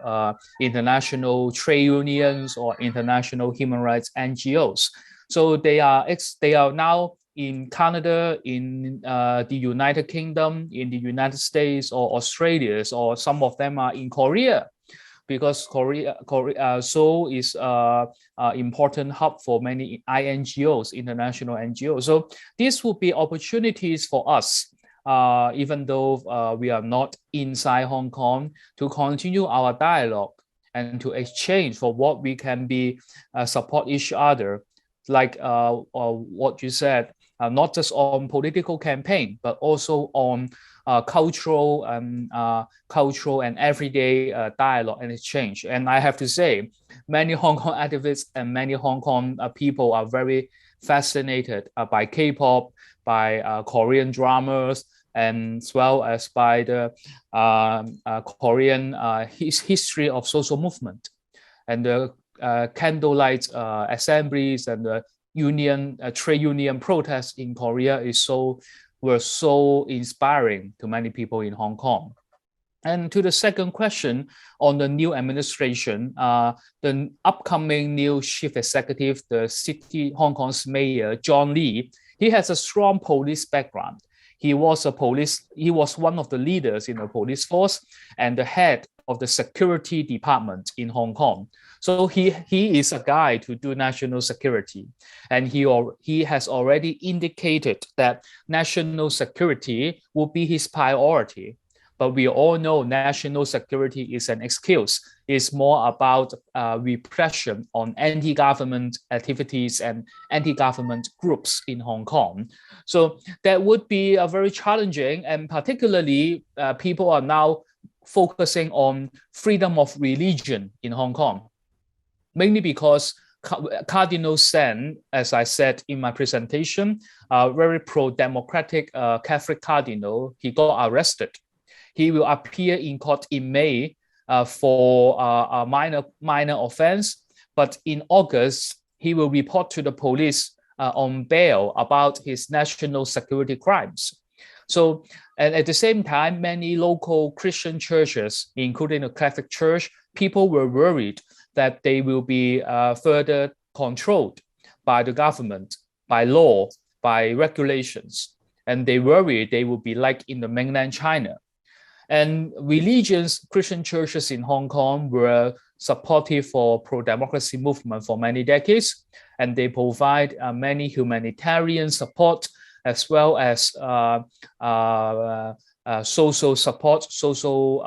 international trade unions or international human rights NGOs. So they are now in Canada, in the United Kingdom, in the United States or Australia, or some of them are in Korea, because Seoul is an important hub for many INGOs, international NGOs. So these will be opportunities for us, even though we are not inside Hong Kong, to continue our dialogue and to exchange for what we can be support each other, like what you said, not just on political campaign, but also on cultural and everyday dialogue and exchange. And I have to say, many Hong Kong activists and many Hong Kong people are very fascinated by K-pop, by Korean dramas, and as well as by the Korean history of social movement. And the candlelight assemblies and the trade union protests in Korea were so inspiring to many people in Hong Kong. And to the second question on the new administration, the upcoming new chief executive, the Hong Kong's mayor, John Lee, he has a strong police background. He was one of the leaders in the police force and the head of the security department in Hong Kong. So he is a guy to do national security. And he has already indicated that national security will be his priority. But we all know national security is an excuse. It's more about repression on anti-government activities and anti-government groups in Hong Kong. So that would be very challenging, and particularly people are now focusing on freedom of religion in Hong Kong, mainly because Cardinal Sen, as I said in my presentation, a very pro-democratic Catholic cardinal, he got arrested. He will appear in court in May for a minor offense, but in August, he will report to the police on bail about his national security crimes. So, and at the same time, many local Christian churches, including the Catholic Church, people were worried that they will be further controlled by the government, by law, by regulations, and they worry they will be like in the mainland China. And Christian churches in Hong Kong were supportive for pro-democracy movement for many decades, and they provide many humanitarian support as well as social support, social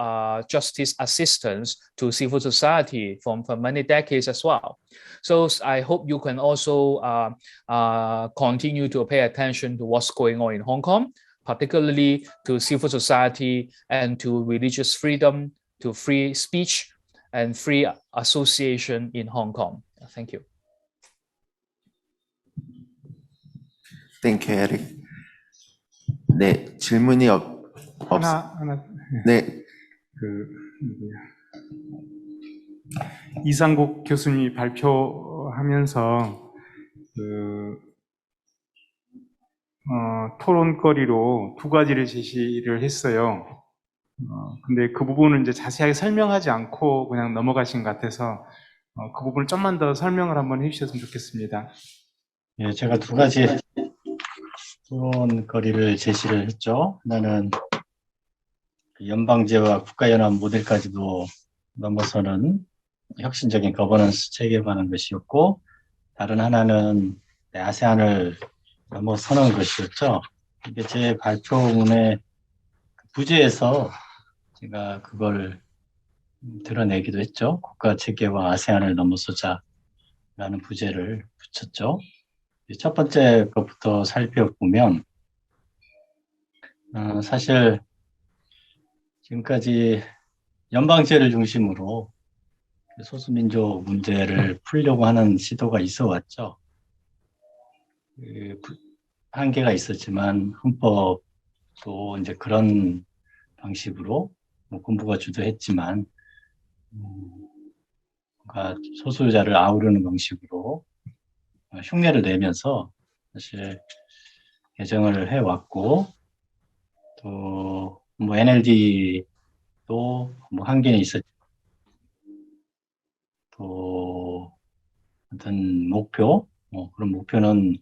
justice assistance to civil society for many decades as well. So I hope you can also continue to pay attention to what's going on in Hong Kong, particularly to civil society and to religious freedom, to free speech and free association in Hong Kong. Thank you. Thank you, Eric. 네, 질문이 하나. 네. 이상국 교수님이 발표하면서 토론거리로 두 가지를 제시를 했어요. 근데 그 부분은 이제 자세하게 설명하지 않고 그냥 넘어가신 것 같아서 그 부분을 좀만 더 설명을 한번 해주셨으면 좋겠습니다. 예, 제가 두 가지 토론거리를 제시를 했죠. 하나는 연방제와 국가연합 모델까지도 넘어서는 혁신적인 거버넌스 체계에 관한 것이었고, 다른 하나는 아세안을 넘어서는 것이었죠. 이게 제 발표문의 부제에서 제가 그걸 드러내기도 했죠. 국가 체계와 아세안을 넘어서자라는 부제를 붙였죠. 첫 번째 것부터 살펴보면 사실 지금까지 연방제를 중심으로 소수민족 문제를 풀려고 하는 시도가 있어 왔죠. 한계가 있었지만 헌법도 이제 그런 방식으로 군부가 주도했지만 뭔가 소수자를 아우르는 방식으로 흉내를 내면서 사실 개정을 해왔고, 또 뭐 NLD도 뭐 한계는 있었지만 또 어떤 목표, 그런 목표는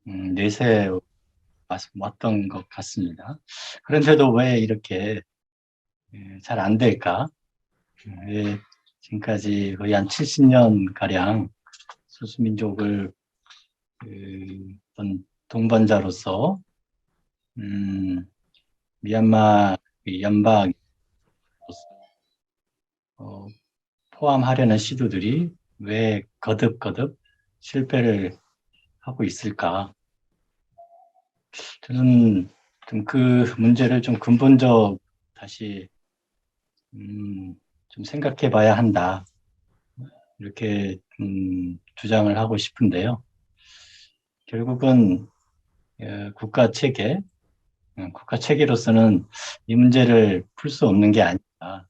내세 왔던 것 같습니다. 그런데도 왜 이렇게 잘 안 될까? 왜 지금까지 거의 한 70년 가량 소수민족을 어떤 동반자로서 미얀마 연방 포함하려는 시도들이 왜 거듭 실패를 하고 있을까? 저는 좀 그 문제를 좀 근본적 다시 좀 생각해 봐야 한다, 이렇게 주장을 하고 싶은데요. 결국은 국가 체계, 국가 체계로서는 이 문제를 풀 수 없는 게 아니라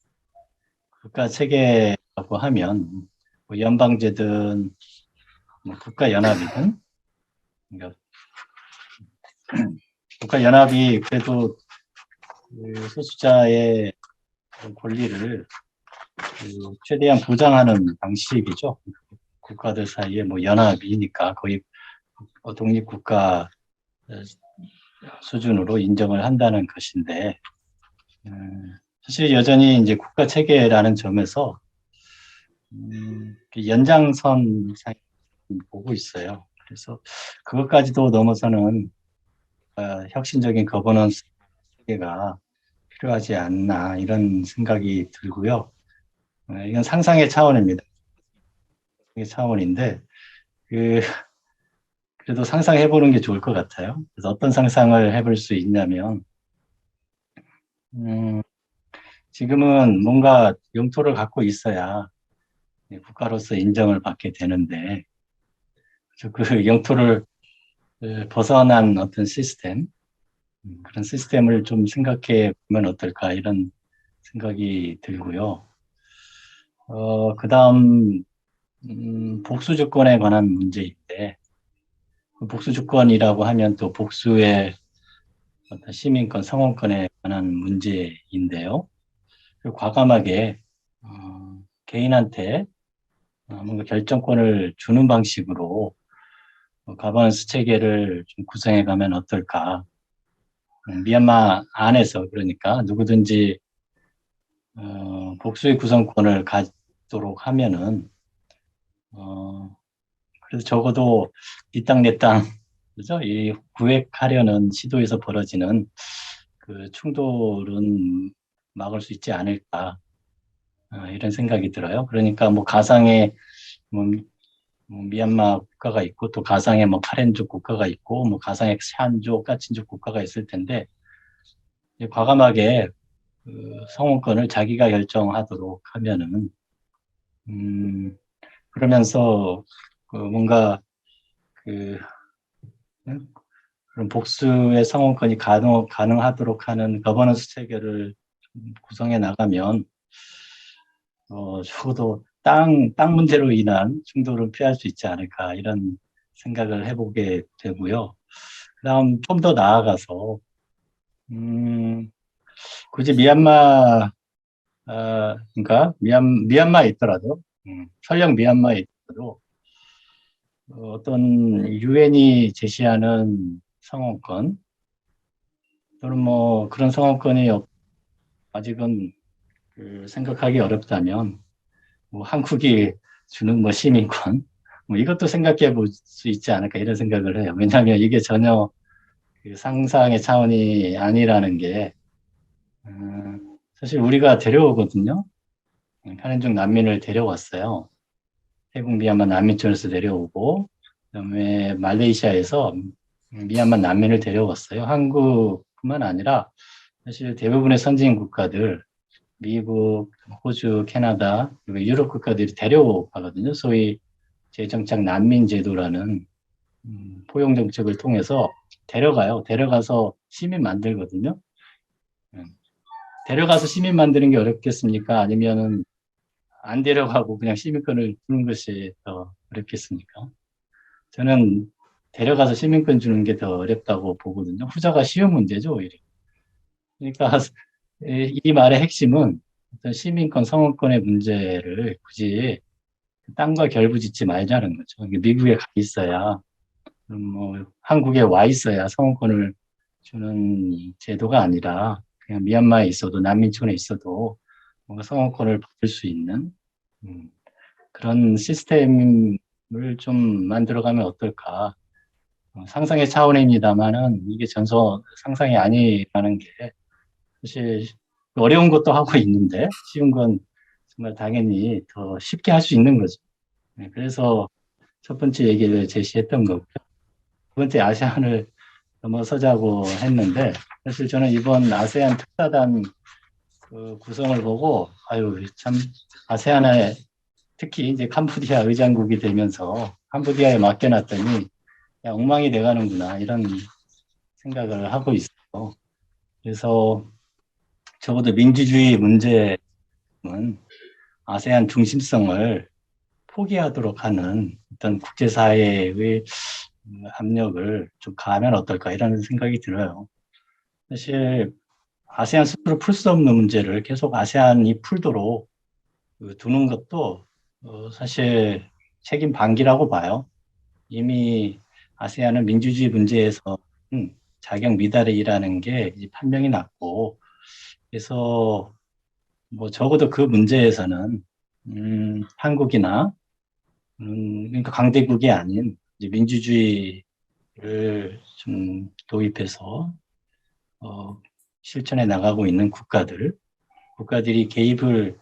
국가 체계라고 하면 뭐 연방제든 뭐 국가 연합이든 그러니까 국가 연합이 그래도 그 소수자의 권리를 최대한 보장하는 방식이죠. 국가들 사이에 뭐 연합이니까 거의 독립국가 수준으로 인정을 한다는 것인데, 사실 여전히 이제 국가 체계라는 점에서 연장선 보고 있어요. 그래서 그것까지도 넘어서는 혁신적인 거버넌스 체계가 필요하지 않나 이런 생각이 들고요. 이건 상상의 차원입니다. 상상의 차원인데 그래도 상상해보는 게 좋을 것 같아요. 그래서 어떤 상상을 해볼 수 있냐면 지금은 뭔가 영토를 갖고 있어야 국가로서 인정을 받게 되는데 그 영토를 벗어난 어떤 시스템, 그런 시스템을 좀 생각해 보면 어떨까 이런 생각이 들고요. 그 다음 복수주권에 관한 문제인데 복수주권이라고 하면 또 복수의 어떤 시민권, 성원권에 관한 문제인데요. 과감하게 개인한테 뭔가 결정권을 주는 방식으로 가버넌스 체계를 좀 구성해 가면 어떨까. 미얀마 안에서 그러니까 누구든지 복수의 구성권을 갖도록 하면은 그래서 적어도 이 땅 내 땅, 그죠? 이 구획하려는 시도에서 벌어지는 그 충돌은 막을 수 있지 않을까 이런 생각이 들어요. 그러니까 뭐 가상의 뭐 미얀마 국가가 있고 또 가상의 뭐 카렌족 국가가 있고 뭐 가상의 샨족, 까친족 국가가 있을 텐데 과감하게 그 성원권을 자기가 결정하도록 하면은 그러면서 뭔가 그런 복수의 성원권이 가능하도록 하는 거버넌스 체계를 구성해 나가면 적어도 땅 문제로 인한 충돌을 피할 수 있지 않을까 이런 생각을 해보게 되고요. 그다음 좀 더 나아가서 굳이 미얀마 그러니까 미얀마에 있더라도 설령 미얀마에 있더라도 어떤 유엔이 제시하는 성원권 또는 뭐 그런 성원권이 아직은 생각하기 어렵다면 뭐 한국이 주는 뭐 시민권 뭐 이것도 생각해 볼 수 있지 않을까 이런 생각을 해요. 왜냐하면 이게 전혀 상상의 차원이 아니라는 게 사실 우리가 데려오거든요. 카렌족 난민을 데려왔어요. 태국 미얀마 난민촌에서 데려오고 그다음에 말레이시아에서 미얀마 난민을 데려왔어요. 한국뿐만 아니라 사실 대부분의 선진 국가들 미국, 호주, 캐나다, 그리고 유럽 국가들이 데려가거든요. 소위 재정착 난민 제도라는 포용 정책을 통해서 데려가요. 데려가서 시민 만들거든요. 데려가서 시민 만드는 게 어렵겠습니까? 아니면은 안 데려가고 그냥 시민권을 주는 것이 더 어렵겠습니까? 저는 데려가서 시민권 주는 게 더 어렵다고 보거든요. 후자가 쉬운 문제죠, 오히려. 그러니까 이 말의 핵심은 어떤 시민권, 성원권의 문제를 굳이 땅과 결부짓지 말자는 거죠. 미국에 가 있어야, 뭐 한국에 와 있어야 성원권을 주는 제도가 아니라 그냥 미얀마에 있어도 난민촌에 있어도 뭔가 성원권을 받을 수 있는 그런 시스템을 좀 만들어가면 어떨까. 상상의 차원입니다만은 이게 상상이 아니라는 게 사실 어려운 것도 하고 있는데 쉬운 건 정말 당연히 더 쉽게 할 수 있는 거죠. 그래서 첫 번째 얘기를 제시했던 거고요. 두 번째 아세안을 넘어서자고 했는데 사실 저는 이번 아세안 특사단 그 구성을 보고 참 아세안에 특히 이제 캄보디아 의장국이 되면서 캄보디아에 맡겨놨더니 엉망이 돼가는구나 이런 생각을 하고 있어요. 그래서 적어도 민주주의 문제는 아세안 중심성을 포기하도록 하는 어떤 국제사회의 압력을 좀 가하면 어떨까 이런 생각이 들어요. 사실 아세안 스스로 풀 수 없는 문제를 계속 아세안이 풀도록 두는 것도 사실 책임 방기라고 봐요. 이미 아세안은 민주주의 문제에서 자격 미달이라는 게 이제 판명이 났고, 그래서 뭐 적어도 그 문제에서는 한국이나 그러니까 강대국이 아닌 이제 민주주의를 좀 도입해서 실천해 나가고 있는 국가들이 개입을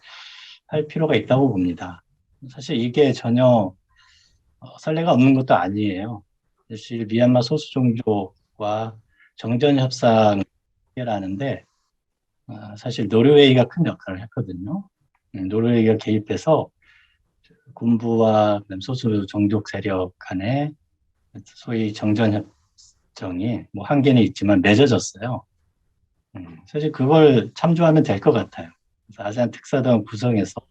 할 필요가 있다고 봅니다. 사실 이게 전혀 선례가 없는 것도 아니에요. 사실 미얀마 소수종족과 정전협상을 해결하는데 사실 노르웨이가 큰 역할을 했거든요. 노르웨이가 개입해서 군부와 소수종족 세력 간에 소위 정전협정이 뭐 한계는 있지만 맺어졌어요. 사실 그걸 참조하면 될 것 같아요. 그래서 아세안 특사단 구성에서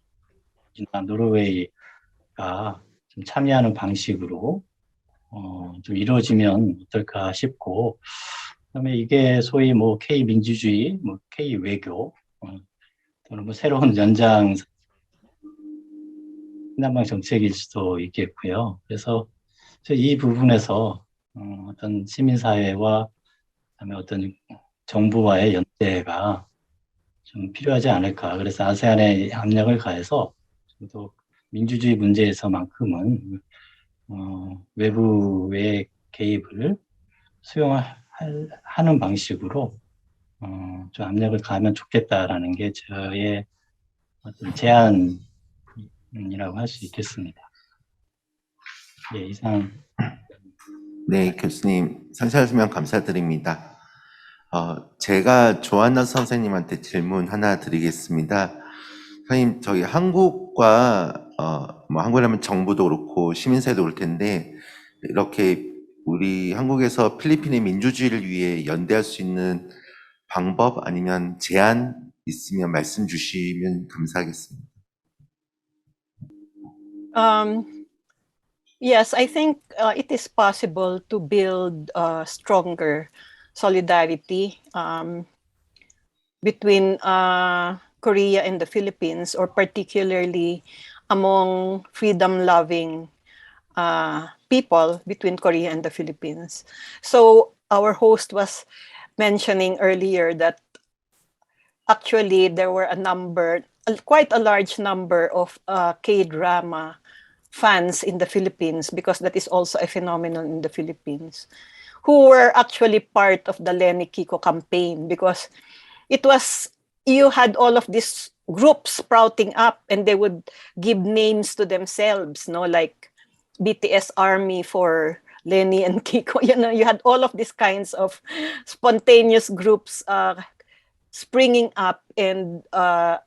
노르웨이가 좀 참여하는 방식으로 좀 이루어지면 어떨까 싶고, 그다음에 이게 소위 뭐 K 민주주의, 뭐 K 외교 또는 뭐 새로운 연장 남방 정책일 수도 있겠고요. 그래서 이 부분에서 어떤 시민사회와 그다음에 어떤 정부와의 연대가 좀 필요하지 않을까. 그래서 아세안에 압력을 가해서 또 민주주의 문제에서만큼은 외부의 개입을 수용하는 방식으로 좀 압력을 가하면 좋겠다라는 게 저의 어떤 제안이라고 할 수 있겠습니다. 예, 이상. 네, 교수님 상세한 설명 감사드립니다. 제가 조한나 선생님한테 질문 하나 드리겠습니다. 선생님, 저희 한국과 뭐 한국이라면 정부도 그렇고 시민사회도 그럴 텐데 이렇게 우리 한국에서 필리핀의 민주주의를 위해 연대할 수 있는 방법 아니면 제안 있으면 말씀 주시면 감사하겠습니다. Yes, I think it is possible to build stronger solidarity between Korea and the Philippines, or particularly among freedom-loving people between Korea and the Philippines. So our host was mentioning earlier that actually there were quite a large number of K-drama fans in the Philippines, because that is also a phenomenon in the Philippines, who were actually part of the Lenny Kiko campaign, because you had all of these groups sprouting up and they would give names to themselves, like BTS Army for Lenny and Kiko. You had all of these kinds of spontaneous groups springing up and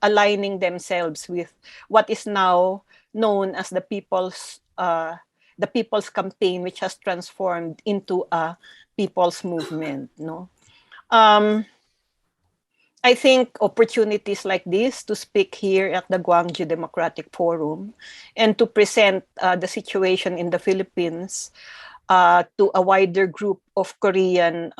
aligning themselves with what is now known as the People's Campaign, which has transformed into a people's movement. I think opportunities like this to speak here at the Gwangju Democratic Forum and to present the situation in the Philippines to a wider group of Koreans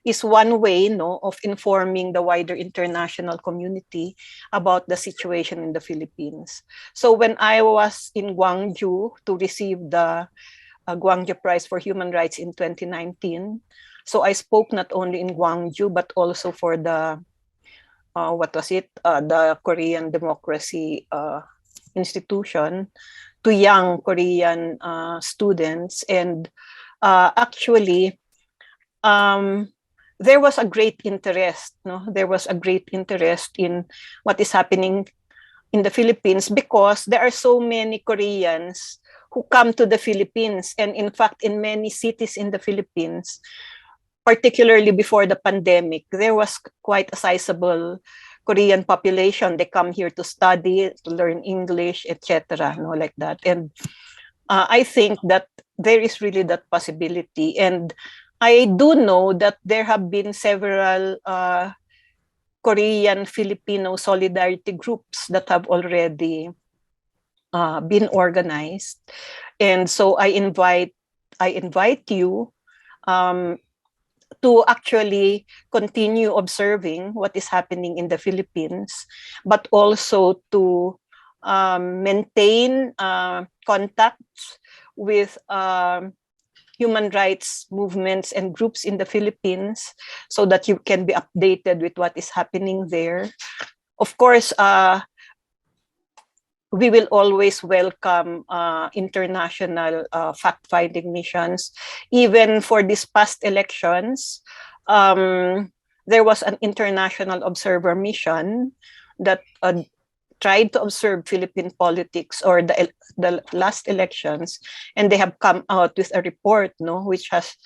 is one way of informing the wider international community about the situation in the Philippines. So when I was in Gwangju to receive the Gwangju Prize for Human Rights in 2019, so I spoke not only in Gwangju but also for the the Korean Democracy Institution to young Korean students, and actually there was a great interest. There was a great interest in what is happening in the Philippines, because there are so many Koreans who come to the Philippines, and in fact, in many cities in the Philippines, particularly before the pandemic, there was quite a sizable Korean population. They come here to study, to learn English, etc. Like that. And I think that there is really that possibility. And I do know that there have been several Korean Filipino solidarity groups that have already been organized, and so I invite you to actually continue observing what is happening in the Philippines, but also to maintain contacts with human rights movements and groups in the Philippines so that you can be updated with what is happening there. Of course, we will always welcome international fact-finding missions. Even for these past elections, there was an international observer mission that tried to observe Philippine politics or the last elections, and they have come out with a report, which has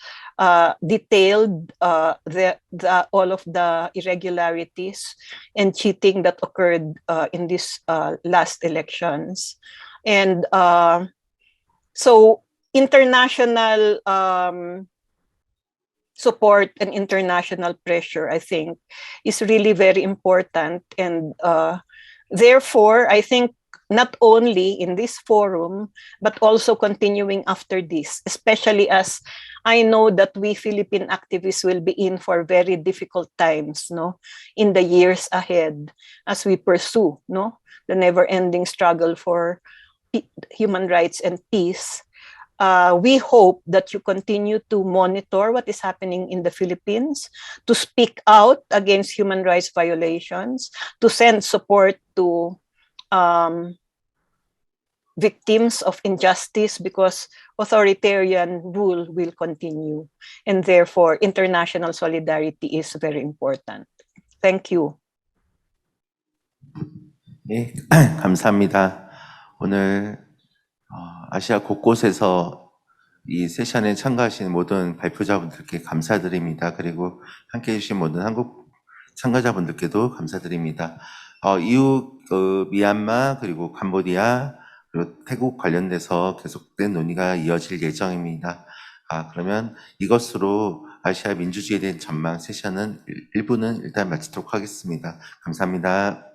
detailed all of the irregularities and cheating that occurred in these last elections. And so international support and international pressure, I think, is really very important. And therefore, I think not only in this forum, but also continuing after this, especially as I know that we Philippine activists will be in for very difficult times, in the years ahead as we pursue, the never-ending struggle for human rights and peace. We hope that you continue to monitor what is happening in the Philippines, to speak out against human rights violations, to send support to victims of injustice, because authoritarian rule will continue. And therefore, international solidarity is very important. Thank you. 예, 감사합니다. 오늘 아시아 곳곳에서 이 세션에 참가하신 모든 발표자분들께 감사드립니다. 그리고 함께해 주신 모든 한국 참가자분들께도 감사드립니다. 이후 미얀마 그리고 캄보디아 그리고 태국 관련돼서 계속된 논의가 이어질 예정입니다. 그러면 이것으로 아시아 민주주의에 대한 전망 세션은 1부는 일단 마치도록 하겠습니다. 감사합니다.